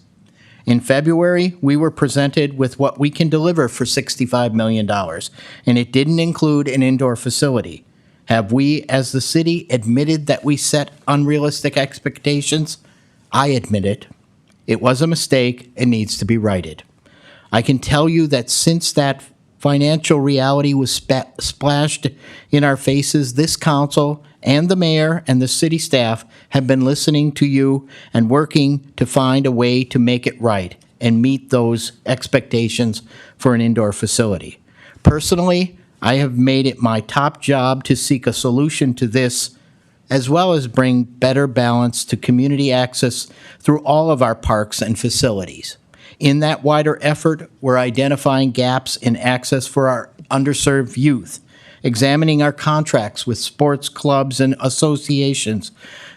In February, we were presented with what we can deliver for $65 million, and it didn't include an indoor facility. Have we, as the city, admitted that we set unrealistic expectations? I admit it. It was a mistake and needs to be righted. I can tell you that since that financial reality was splashed in our faces, this council and the mayor and the city staff have been listening to you and working to find a way to make it right and meet those expectations for an indoor facility. Personally, I have made it my top job to seek a solution to this, as well as bring better balance to community access through all of our parks and facilities. In that wider effort, we're identifying gaps in access for our underserved youth, examining our contracts with sports clubs and associations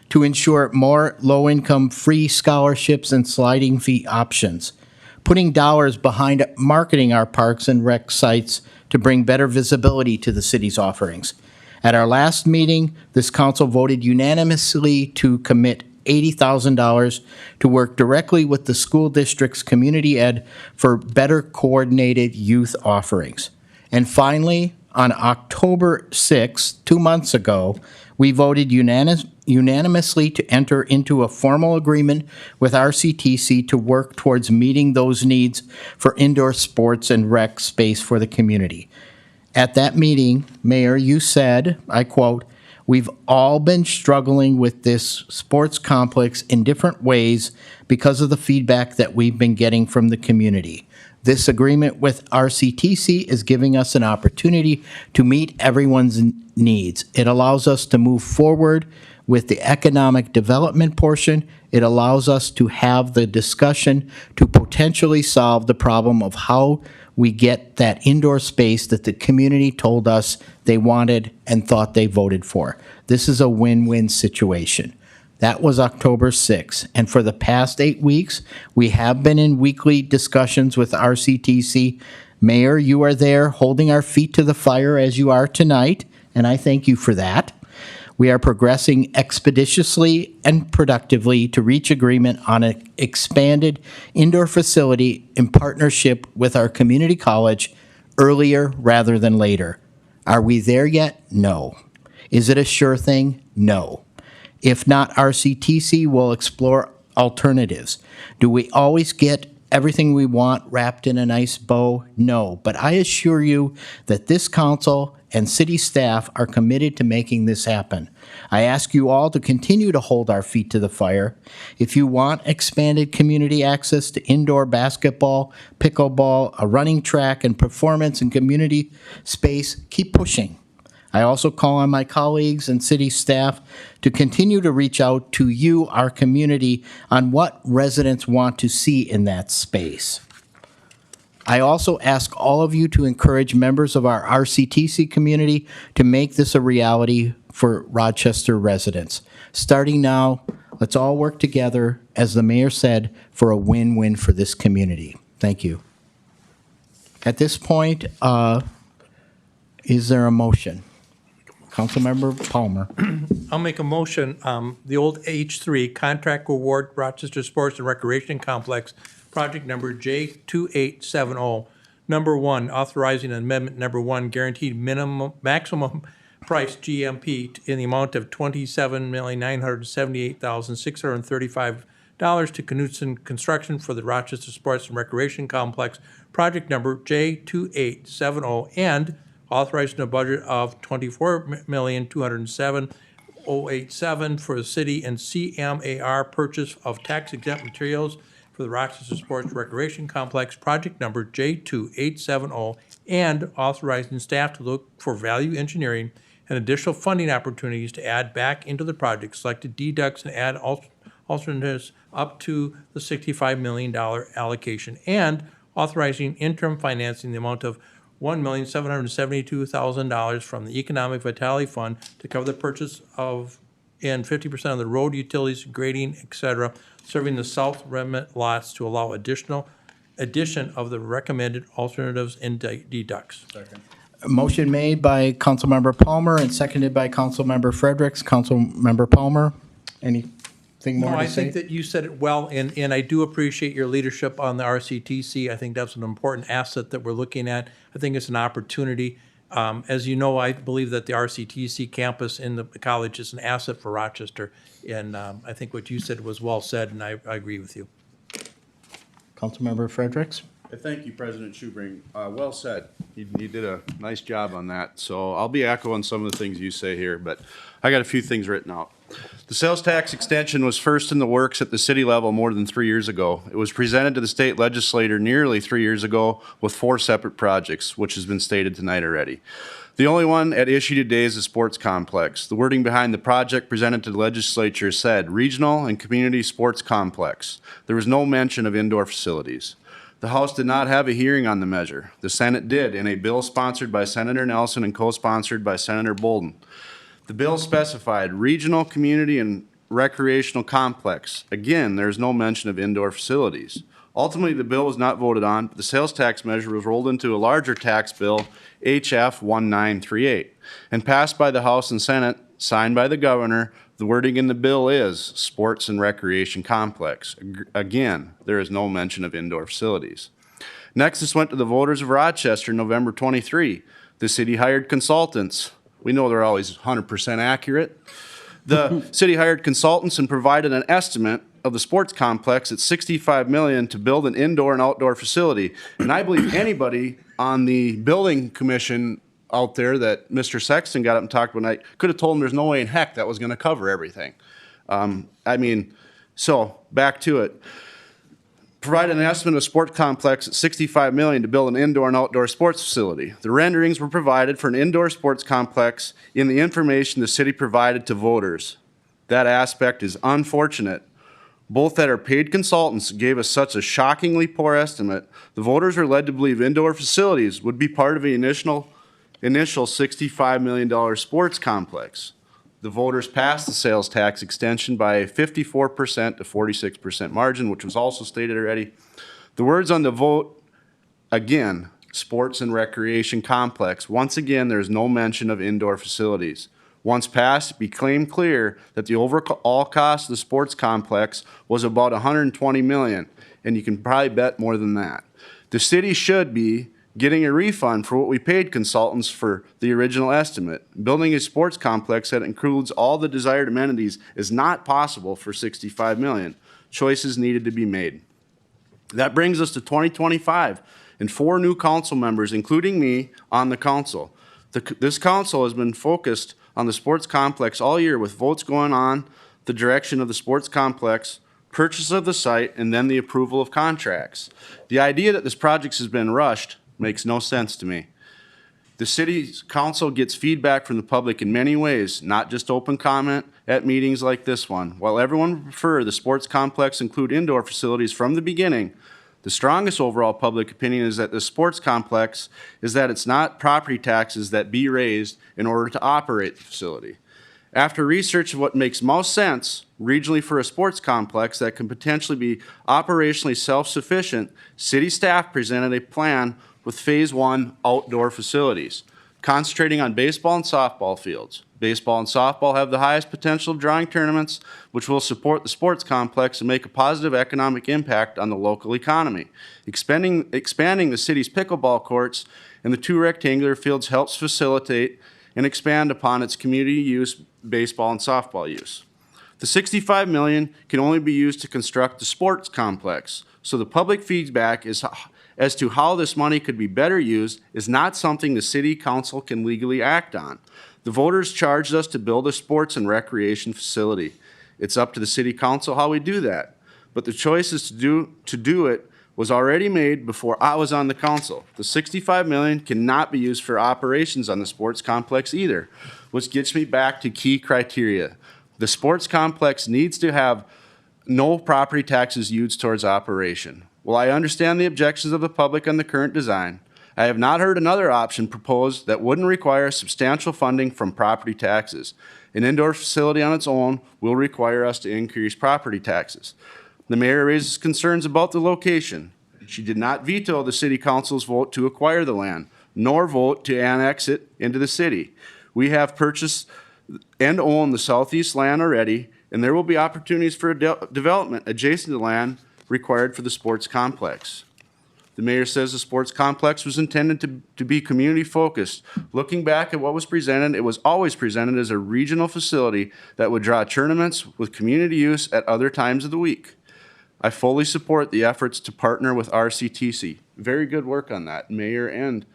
to ensure more low-income free scholarships and sliding fee options, putting dollars behind marketing our parks and rec sites to bring better visibility to the city's offerings. At our last meeting, this council voted unanimously to commit $80,000 to work directly with the school district's community ed for better coordinated youth offerings. And finally, on October 6th, 2 months ago, we voted unanimously to enter into a formal agreement with RCTC to work towards meeting those needs for indoor sports and rec space for the community. At that meeting, Mayor, you said, I quote, "We've all been struggling with this sports complex in different ways because of the feedback that we've been getting from the community. This agreement with RCTC is giving us an opportunity to meet everyone's needs. It allows us to move forward with the economic development portion. It allows us to have the discussion to potentially solve the problem of how we get that indoor space that the community told us they wanted and thought they voted for. This is a win-win situation." That was October 6th, and for the past 8 weeks, we have been in weekly discussions with RCTC. Mayor, you are there holding our feet to the fire as you are tonight, and I thank you for that. We are progressing expeditiously and productively to reach agreement on an expanded indoor facility in partnership with our community college earlier rather than later. Are we there yet? No. Is it a sure thing? No. If not, RCTC will explore alternatives. Do we always get everything we want wrapped in a nice bow? No. But I assure you that this council and city staff are committed to making this happen. I ask you all to continue to hold our feet to the fire. If you want expanded community access to indoor basketball, pickleball, a running track, and performance and community space, keep pushing. I also call on my colleagues and city staff to continue to reach out to you, our community, on what residents want to see in that space. I also ask all of you to encourage members of our RCTC community to make this a reality for Rochester residents. Starting now, let's all work together, as the mayor said, for a win-win for this community. Thank you. At this point, is there a motion? Councilmember Palmer. I'll make a motion, the old H3 contract award Rochester Sports and Recreation Complex, project number J2870. Number 1, authorizing amendment number 1, guaranteed minimum, maximum price GMP in the amount of $27,978,635 to Knutson Construction for the Rochester Sports and Recreation Complex, project number J2870, and authorizing a budget of $24,207,087 for the city and CMAR purchase of tax-exempt materials for the Rochester Sports Recreation Complex, project number J2870, and authorizing staff to look for value engineering and additional funding opportunities to add back into the project selected deducts and add alternatives up to the $65 million allocation, and authorizing interim financing in the amount of $1,772,000 from the Economic Vitality Fund to cover the purchase of and 50% of the road utilities, grading, et cetera, serving the south remnant lots to allow addition of the recommended alternatives and deducts. Second. Motion made by Councilmember Palmer and seconded by Councilmember Fredericks. Councilmember Palmer, anything more No, to I say? think that you said it well, and I do appreciate your leadership on the RCTC. I think that's an important asset that we're looking at. I think it's an opportunity. As you know, I believe that the RCTC campus in the college is an asset for Rochester, and I think what you said was well said, and I agree with you. Councilmember Fredericks? Thank you, President Schubring. Well said. You did a nice job on that. So I'll be echoing some of the things you say here, but I got a few things written out. The sales tax extension was first in the works at the city level more than 3 years ago. It was presented to the state legislature nearly 3 years ago with 4 separate projects, which has been stated tonight already. The only one at issue today is the sports complex. The wording behind the project presented to the legislature said regional and community sports complex. There was no mention of indoor facilities. The House did not have a hearing on the measure. The Senate did in a bill sponsored by Senator Nelson and co-sponsored by Senator Bolden. The bill specified regional, community, and recreational complex. Again, there's no mention of indoor facilities. Ultimately, the bill was not voted on, but the sales tax measure was rolled into a larger tax bill, HF 1938, and passed by the House and Senate, signed by the governor. The wording in the bill is sports and recreation complex. Again, there is no mention of indoor facilities. Next, this went to the voters of Rochester, November 23. The city hired consultants. We know they're always 100% accurate. The city hired consultants and provided an estimate of the sports complex at $65 million to build an indoor and outdoor facility. And I believe anybody on the building commission out there that Mr. Sexton got up and talked about, I could have told him there's no way in heck that was going to cover everything. So back to it. Provided an estimate of sports complex at $65 million to build an indoor and outdoor sports facility. The renderings were provided for an indoor sports complex in the information the city provided to voters. That aspect is unfortunate. Both that our paid consultants gave us such a shockingly poor estimate, the voters were led to believe indoor facilities would be part of the initial $65 million sports complex. The voters passed the sales tax extension by a 54% to 46% margin, which was also stated already. The words on the vote, again, sports and recreation complex. Once again, there's no mention of indoor facilities. Once passed, it became clear that the overall cost of the sports complex was about $120 million, and you can probably bet more than that. The city should be getting a refund for what we paid consultants for the original estimate. Building a sports complex that includes all the desired amenities is not possible for $65 million. Choices needed to be made. That brings us to 2025 and 4 new council members, including me, on the council. This council has been focused on the sports complex all year with votes going on the direction of the sports complex, purchase of the site, and then the approval of contracts. The idea that this project has been rushed makes no sense to me. The city's council gets feedback from the public in many ways, not just open comment at meetings like this one. While everyone would prefer the sports complex include indoor facilities from the beginning, the strongest overall public opinion is that the sports complex is that it's not property taxes that be raised in order to operate the facility. After research of what makes most sense regionally for a sports complex that can potentially be operationally self-sufficient, city staff presented a plan with Phase 1 outdoor facilities, concentrating on baseball and softball fields. Baseball and softball have the highest potential of drawing tournaments, which will support the sports complex and make a positive economic impact on the local economy. Expanding the city's pickleball courts and the 2 rectangular fields helps facilitate and expand upon its community use baseball and softball use. The $65 million can only be used to construct the sports complex, so the public feedback as to how this money could be better used is not something the city council can legally act on. The voters charged us to build a sports and recreation facility. It's up to the city council how we do that. But the choices to do it was already made before I was on the council. The $65 million cannot be used for operations on the sports complex either, which gets me back to key criteria. The sports complex needs to have no property taxes used towards operation. While I understand the objections of the public on the current design, I have not heard another option proposed that wouldn't require substantial funding from property taxes. An indoor facility on its own will require us to increase property taxes. The mayor raises concerns about the location. She did not veto the city council's vote to acquire the land, nor vote to annex it into the city. We have purchased and own the southeast land already, and there will be opportunities for development adjacent to the land required for the sports complex. The mayor says the sports complex was intended to be community focused. Looking back at what was presented, it was always presented as a regional facility that would draw tournaments with community use at other times of the week. I fully support the efforts to partner with RCTC. Very good work on that, Mayor and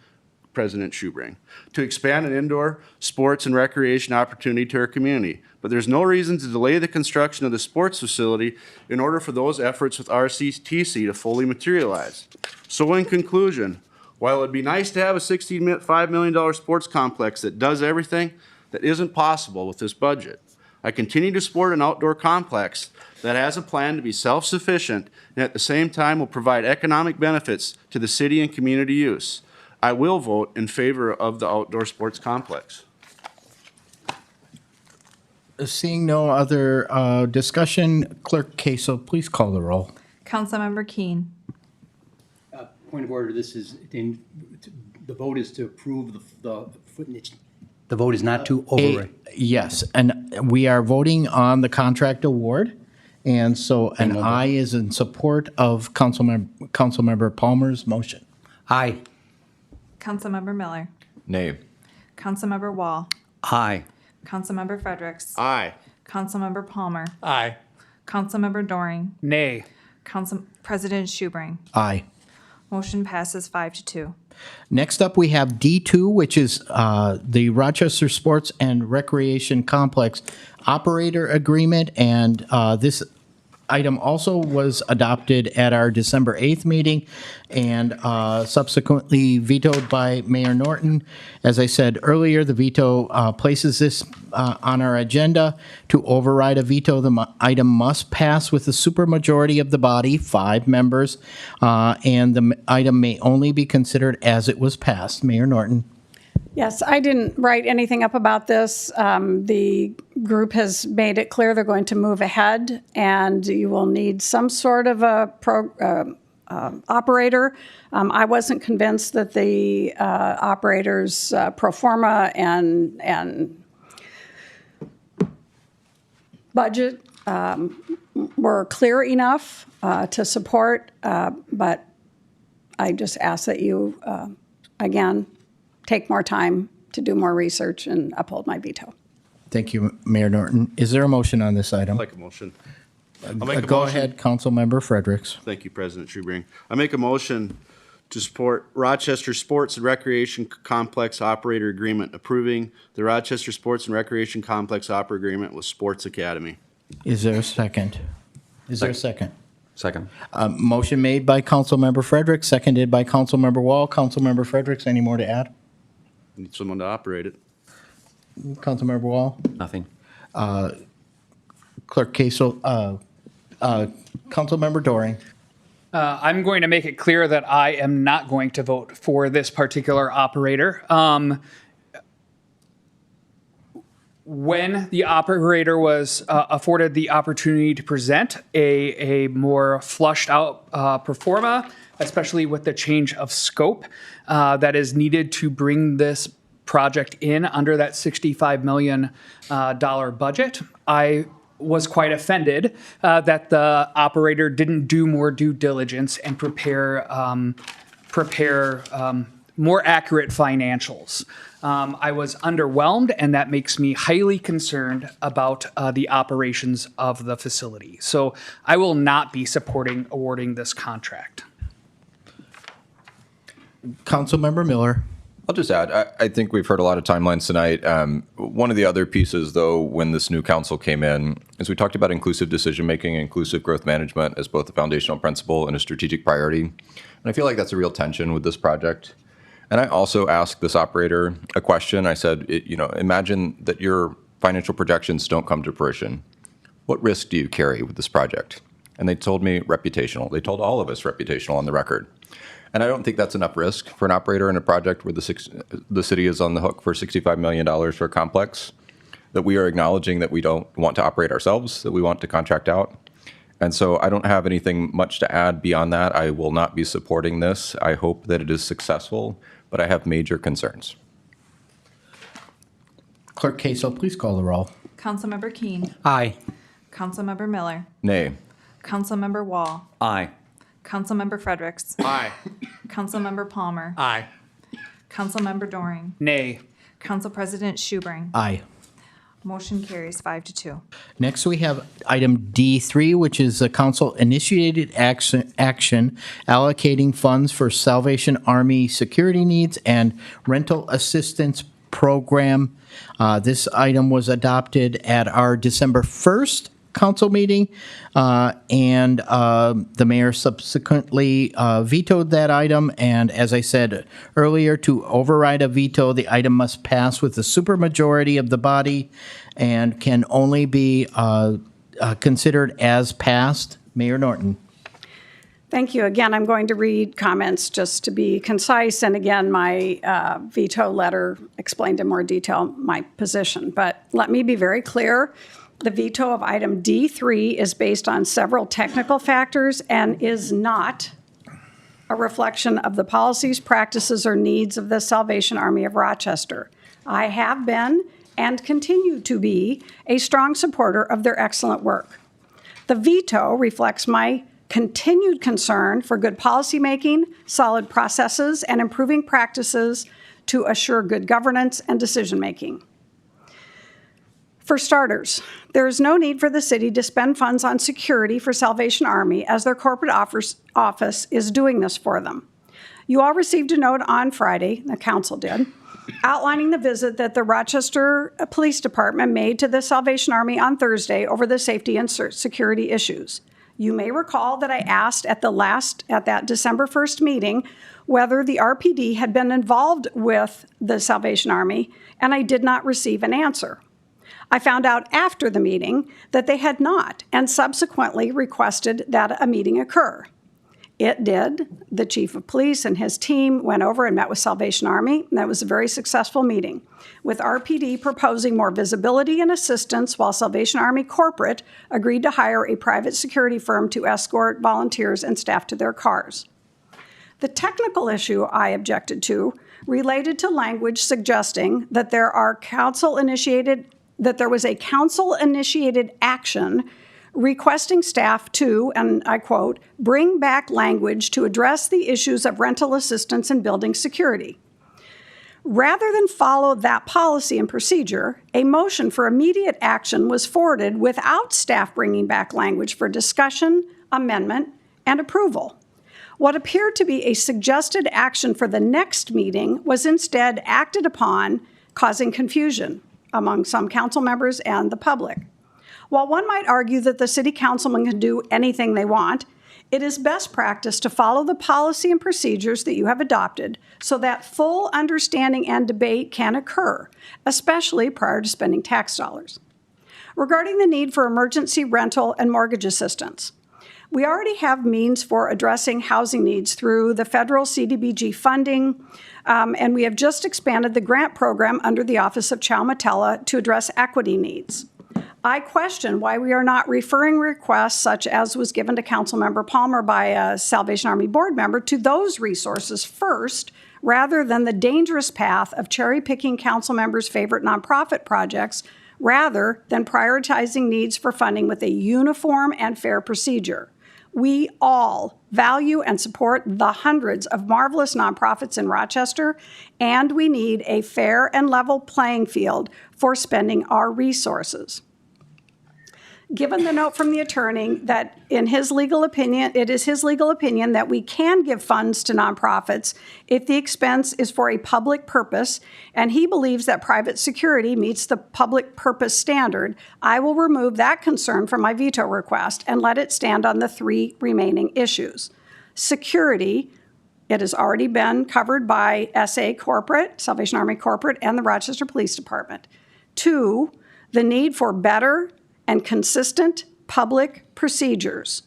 President Schubring, to expand an indoor sports and recreation opportunity to our community. But there's no reason to delay the construction of the sports facility in order for those efforts with RCTC to fully materialize. So in conclusion, while it'd be nice to have a $65 million sports complex that does everything, that isn't possible with this budget. I continue to support an outdoor complex that has a plan to be self-sufficient and at the same time will provide economic benefits to the city and community use. I will vote in favor of the outdoor sports complex. Seeing no other discussion, Clerk Caso, please call the roll. Councilmember Keen. Point of order, the vote is to approve the vote is not to override. Yes, and we are voting on the contract award. And so an aye is in support of Councilmember Palmer's motion. Aye. Councilmember Miller. Nay. Councilmember Wall. Aye. Councilmember Fredericks. Aye. Councilmember Palmer. Aye. Councilmember Doring. Nay. President Schubring. Aye. Motion passes 5-2. Next up, we have D2, which is the Rochester Sports and Recreation Complex Operator Agreement. And this item also was adopted at our December 8th meeting and subsequently vetoed by Mayor Norton. As I said earlier, the veto places this on our agenda. To override a veto, the item must pass with a supermajority of the body, 5 members, and the item may only be considered as it was passed. Mayor Norton. Yes, I didn't write anything up about this. The group has made it clear they're going to move ahead, and you will need some sort of a operator. I wasn't convinced that the operator's pro forma and budget were clear enough to support, but I just ask that you, again, take more time to do more research and uphold my veto. Thank you, Mayor Norton. Is there a motion on this item? I'd like a motion. I'll make a Go motion. ahead, Councilmember Fredericks. Thank you, President Schubring. I make a motion to support Rochester Sports and Recreation Complex Operator Agreement, approving the Rochester Sports and Recreation Complex Operator Agreement with Sports Academy. Is there a second? Is there a second? Second. Motion made by Councilmember Fredericks, seconded by Councilmember Wall. Councilmember Fredericks, any more to add? Need someone to operate it. Councilmember Wall? Nothing. Clerk Casel, Councilmember Doring. I'm going to make it clear that I am not going to vote for this particular operator. when the operator was afforded the opportunity to present a more flushed out pro forma, especially with the change of scope that is needed to bring this project in under that $65 million budget, I was quite offended that the operator didn't do more due diligence and prepare more accurate financials. I was underwhelmed, and that makes me highly concerned about the operations of the facility. So I will not be supporting awarding this contract. Councilmember Miller. I'll just add, I think we've heard a lot of timelines tonight. One of the other pieces, though, when this new council came in, is we talked about inclusive decision-making and inclusive growth management as both a foundational principle and a strategic priority. And I feel like that's a real tension with this project. And I also asked this operator a question. I said, imagine that your financial projections don't come to fruition. What risk do you carry with this project? And they told me reputational. They told all of us reputational on the record. And I don't think that's enough risk for an operator in a project where the city is on the hook for $65 million for a complex, that we are acknowledging that we don't want to operate ourselves, that we want to contract out. And so I don't have anything much to add beyond that. I will not be supporting this. I hope that it is successful, but I have major concerns. Clerk Kasel, please call the roll. Councilmember Keen. Aye. Councilmember Miller. Nay. Councilmember Wall. Aye. Councilmember Fredericks. Aye. Councilmember Palmer. Aye. Councilmember Doring. Nay. Council President Schubring. Aye. Motion carries 5-2. Next, we have item D3, which is a council-initiated action allocating funds for Salvation Army security needs and rental assistance program. This item was adopted at our December 1st council meeting, and the mayor subsequently vetoed that item. And as I said earlier, to override a veto, the item must pass with a supermajority of the body and can only be considered as passed. Mayor Norton. Thank you. Again, I'm going to read comments just to be concise. And again, my veto letter explained in more detail my position. But let me be very clear. The veto of item D3 is based on several technical factors and is not a reflection of the policies, practices, or needs of the Salvation Army of Rochester. I have been and continue to be a strong supporter of their excellent work. The veto reflects my continued concern for good policymaking, solid processes, and improving practices to assure good governance and decision-making. For starters, there is no need for the city to spend funds on security for Salvation Army, as their corporate office is doing this for them. You all received a note on Friday, the council did, outlining the visit that the Rochester Police Department made to the Salvation Army on Thursday over the safety and security issues. You may recall that I asked at that December 1st meeting whether the RPD had been involved with the Salvation Army, and I did not receive an answer. I found out after the meeting that they had not, and subsequently requested that a meeting occur. It did. The chief of police and his team went over and met with Salvation Army, and that was a very successful meeting, with RPD proposing more visibility and assistance, while Salvation Army Corporate agreed to hire a private security firm to escort volunteers and staff to their cars. The technical issue I objected to related to language suggesting that there was a council-initiated action requesting staff to, and I quote, bring back language to address the issues of rental assistance and building security. Rather than follow that policy and procedure, a motion for immediate action was forwarded without staff bringing back language for discussion, amendment, and approval. What appeared to be a suggested action for the next meeting was instead acted upon, causing confusion among some council members and the public. While one might argue that the city councilman can do anything they want, it is best practice to follow the policy and procedures that you have adopted so that full understanding and debate can occur, especially prior to spending tax dollars. Regarding the need for emergency rental and mortgage assistance, We already have means for addressing housing needs through the federal CDBG funding, and we have just expanded the grant program under the Office of Chowmatella to address equity needs. I question why we are not referring requests, such as was given to Councilmember Palmer by a Salvation Army board member, to those resources first, rather than the dangerous path of cherry-picking council members' favorite nonprofit projects, rather than prioritizing needs for funding with a uniform and fair procedure. We all value and support the hundreds of marvelous nonprofits in Rochester, and we need a fair and level playing field for spending our resources. Given the note from the attorney that in his legal opinion, it is his legal opinion that we can give funds to nonprofits if the expense is for a public purpose, and he believes that private security meets the public purpose standard, I will remove that concern from my veto request and let it stand on the 3 remaining issues. Security, it has already been covered by SA Corporate, Salvation Army Corporate, and the Rochester Police Department. 2, the need for better and consistent public procedures.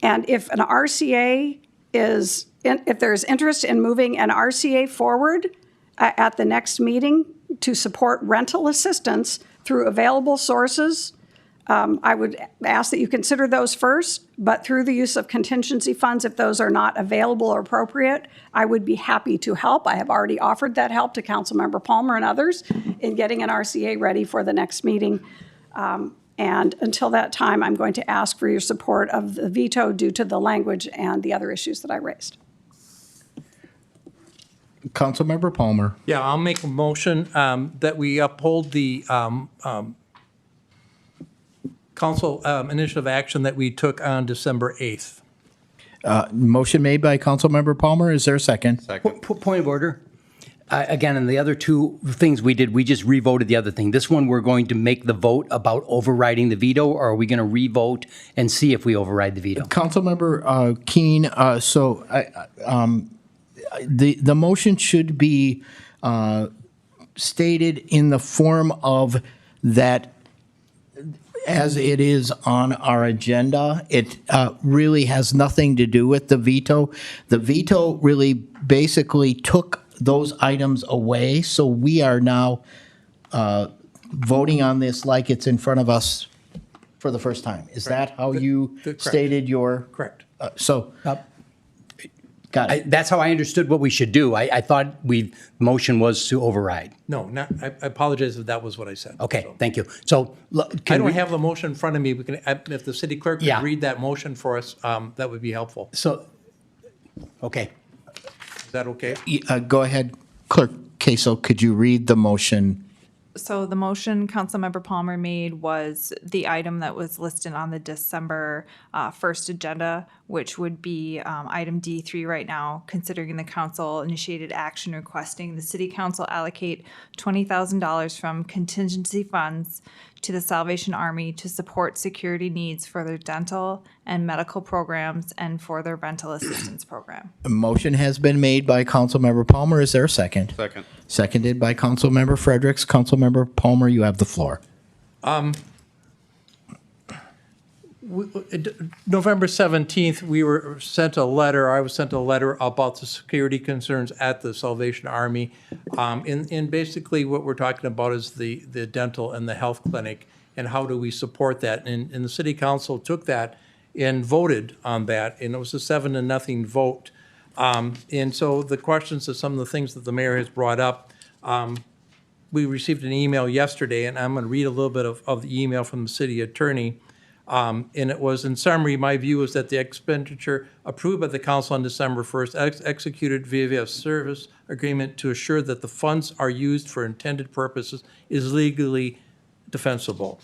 And if an RCA if there's interest in moving an RCA forward at the next meeting to support rental assistance through available sources, I would ask that you consider those first, but through the use of contingency funds, if those are not available or appropriate, I would be happy to help. I have already offered that help to Councilmember Palmer and others in getting an RCA ready for the next meeting. And until that time, I'm going to ask for your support of the veto due to the language and the other issues that I raised. Councilmember Palmer. Yeah, I'll make a motion that we uphold the council initiative action that we took on December 8th. Motion made by Councilmember Palmer. Is there a second? Point of order. Again, and the other 2 things we did, we just revoted the other thing. This one, we're going to make the vote about overriding the veto, or are we going to revote and see if we override the veto? Councilmember Keene, the motion should be stated in the form of that as it is on our agenda. It really has nothing to do with the veto. The veto really basically took those items away, so we are now voting on this like it's in front of us for the first time. Is that how you stated your? Correct. Got it. That's how I understood what we should do. I thought motion was to override. No, I apologize if that was what I said. Okay, thank you. So I don't have the motion in front of me. We can, if the city clerk could read that motion for us, that would be helpful. So, okay. Is that okay? Go ahead, Clerk Queso, could you read the motion? So the motion Councilmember Palmer made was the item that was listed on the December 1st agenda, which would be item D3 right now, considering the council initiated action requesting the city council allocate $20,000 from contingency funds to the Salvation Army to support security needs for their dental and medical programs and for their rental assistance program. A motion has been made by Councilmember Palmer. Is there a second? Second. Seconded by Councilmember Fredericks. Councilmember Palmer, you have the floor. November 17th, we were sent a letter, I was sent a letter about the security concerns at the Salvation Army. And basically what we're talking about is the dental and the health clinic and how do we support that. And the city council took that and voted on that, and it was a 7-0 vote. And so the questions of some of the things that the mayor has brought up, we received an email yesterday, and I'm going to read a little bit of the email from the city attorney. And it was, in summary, my view is that the expenditure approved by the council on December 1st executed via a service agreement to assure that the funds are used for intended purposes is legally defensible.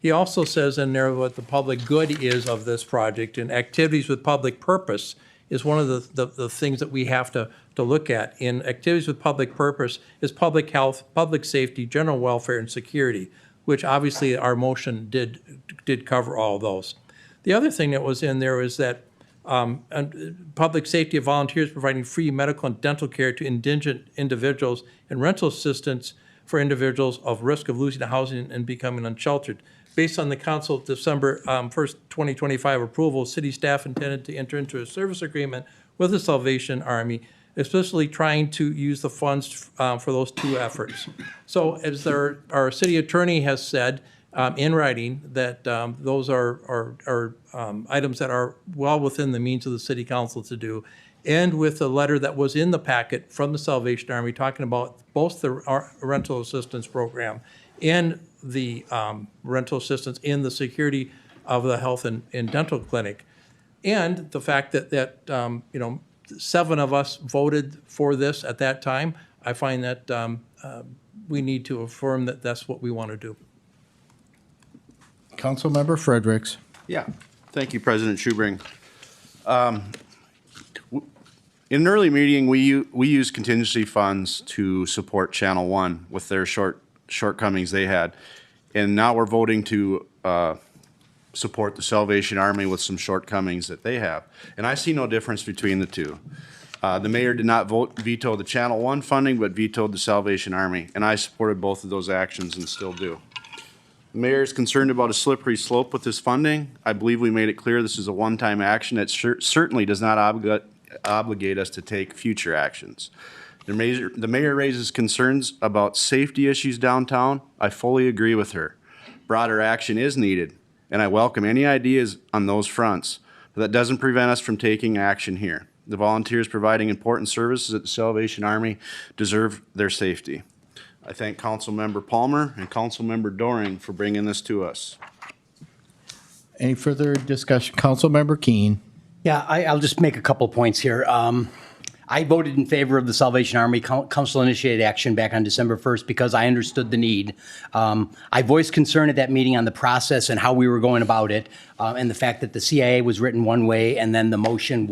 He also says in there what the public good is of this project, and activities with public purpose is one of the things that we have to look at. In activities with public purpose is public health, public safety, general welfare, and security, which obviously our motion did cover all of those. The other thing that was in there is that public safety of volunteers providing free medical and dental care to indigent individuals and rental assistance for individuals of risk of losing housing and becoming unsheltered. Based on the council December 1st, 2025 approval, city staff intended to enter into a service agreement with the Salvation Army, especially trying to use the funds for those two efforts. So as our city attorney has said in writing, that those are items that are well within the means of the city council to do. And with the letter that was in the packet from the Salvation Army talking about both the rental assistance program and the rental assistance in the security of the health and dental clinic. And the fact that you know, 7 of us voted for this at that time, I find that we need to affirm that that's what we want to do. Councilmember Fredericks. Yeah, thank you, President Schubring. In an early meeting, we used contingency funds to support Channel One with their shortcomings they had. And now we're voting to support the Salvation Army with some shortcomings that they have. And I see no difference between the two. The mayor did not veto the Channel One funding, but vetoed the Salvation Army. And I supported both of those actions and still do. The mayor is concerned about a slippery slope with this funding. I believe we made it clear this is a one-time action that certainly does not obligate us to take future actions. The mayor raises concerns about safety issues downtown. I fully agree with her. Broader action is needed, and I welcome any ideas on those fronts, but that doesn't prevent us from taking action here. The volunteers providing important services at the Salvation Army deserve their safety. I thank Councilmember Palmer and Councilmember Doring for bringing this to us. Any further discussion? Councilmember Keene. Yeah, I'll just make a couple points here. I voted in favor of the Salvation Army council-initiated action back on December 1st because I understood the need. I voiced concern at that meeting on the process and how we were going about it, and the fact that the CIA was written one way and then the motion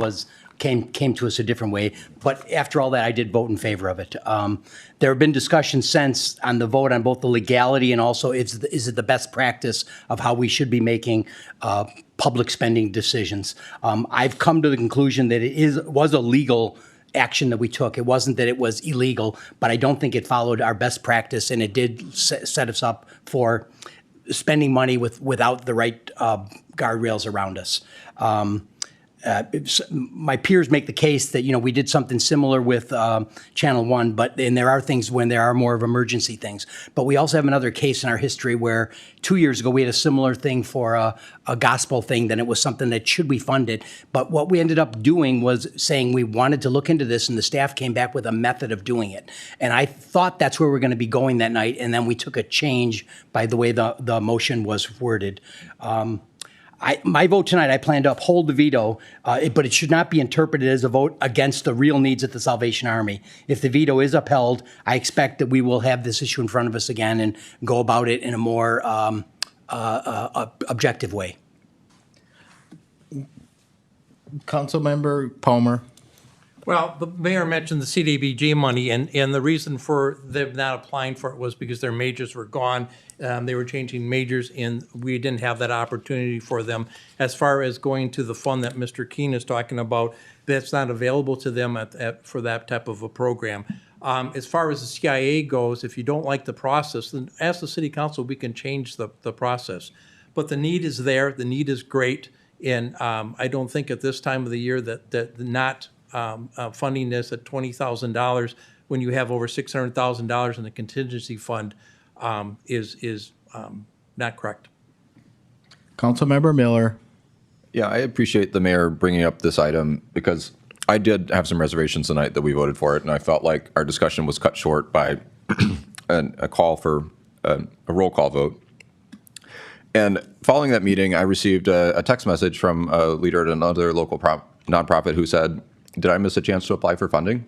came to us a different way. But after all that, I did vote in favor of it. There have been discussions since on the vote on both the legality and also is it the best practice of how we should be making public spending decisions. I've come to the conclusion that it was a legal action that we took. It wasn't that it was illegal, but I don't think it followed our best practice, and it did set us up for spending money without the right guardrails around us. My peers make the case that, you know, we did something similar with Channel One, and there are things when there are more of emergency things. But we also have another case in our history where 2 years ago we had a similar thing for a gospel thing. Then it was something that should be funded. But what we ended up doing was saying we wanted to look into this, and the staff came back with a method of doing it. And I thought that's where we're going to be going that night, and then we took a change by the way the motion was worded. My vote tonight, I plan to uphold the veto, but it should not be interpreted as a vote against the real needs at the Salvation Army. If the veto is upheld, I expect that we will have this issue in front of us again and go about it in a more objective way. Councilmember Palmer. Well, the mayor mentioned the CDBG money, and the reason for them not applying for it was because their majors were gone. They were changing majors, and we didn't have that opportunity for them. As far as going to the fund that Mr. Keene is talking about, that's not available to them for that type of a program. As far as the CIA goes, if you don't like the process, then ask the city council, we can change the process. But the need is there, the need is great, and I don't think at this time of the year that not funding this at $20,000 when you have over $600,000 in the contingency fund is not correct. Councilmember Miller. Yeah, I appreciate the mayor bringing up this item because I did have some reservations tonight that we voted for it, and I felt like our discussion was cut short by a call for a roll call vote. And following that meeting, I received a text message from a leader at another local nonprofit who said, "Did I miss a chance to apply for funding?"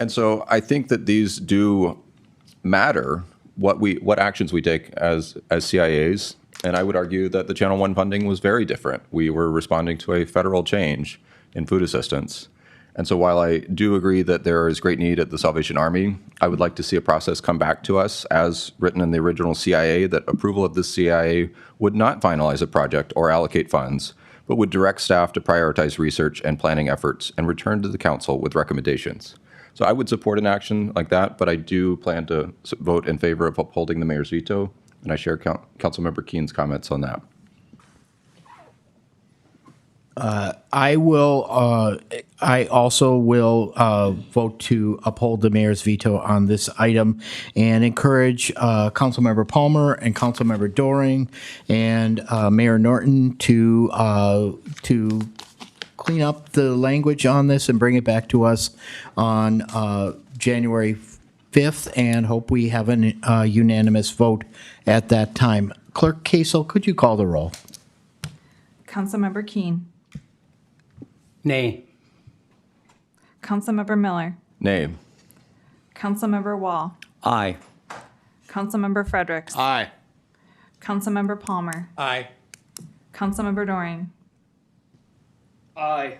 And so I think that these do matter, what actions we take as CIAs. And I would argue that the Channel One funding was very different. We were responding to a federal change in food assistance. And so while I do agree that there is great need at the Salvation Army, I would like to see a process come back to us as written in the original CIA that approval of this CIA would not finalize a project or allocate funds, but would direct staff to prioritize research and planning efforts and return to the council with recommendations. So I would support an action like that, but I do plan to vote in favor of upholding the mayor's veto And I share Councilmember Keen's comments on that. I also will vote to uphold the mayor's veto on this item and encourage Councilmember Palmer and Councilmember Doring and Mayor Norton to clean up the language on this and bring it back to us on January 5th, and hope we have a unanimous vote at that time. Clerk Kasel, could you call the roll? Councilmember Keen. Nay. Councilmember Miller. Nay. Councilmember Wall. Aye. Councilmember Fredericks. Aye. Councilmember Palmer. Aye. Councilmember Doring. Aye.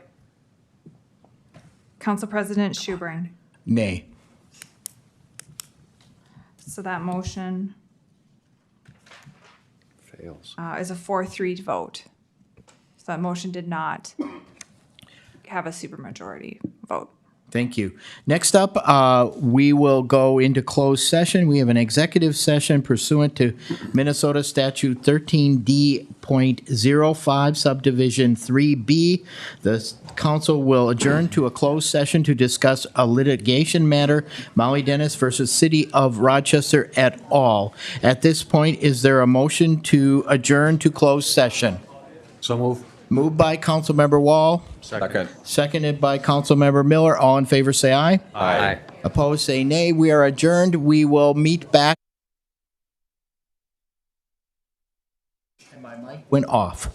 Council President Schubring. Nay. So that motion Fails. is a 4-3 vote. So that motion did not have a supermajority vote. Thank you. Next up, we will go into closed session. We have an executive session pursuant to Minnesota Statute 13D.05 Subdivision 3B. The council will adjourn to a closed session to discuss a litigation matter, Molly Dennis versus City of Rochester et al. At this point, is there a motion to adjourn to closed session? So move. Moved by Councilmember Wall. Second. Seconded by Councilmember Miller. All in favor, say aye. Aye. Opposed, say nay. We are adjourned. We will meet back. And my mic went off.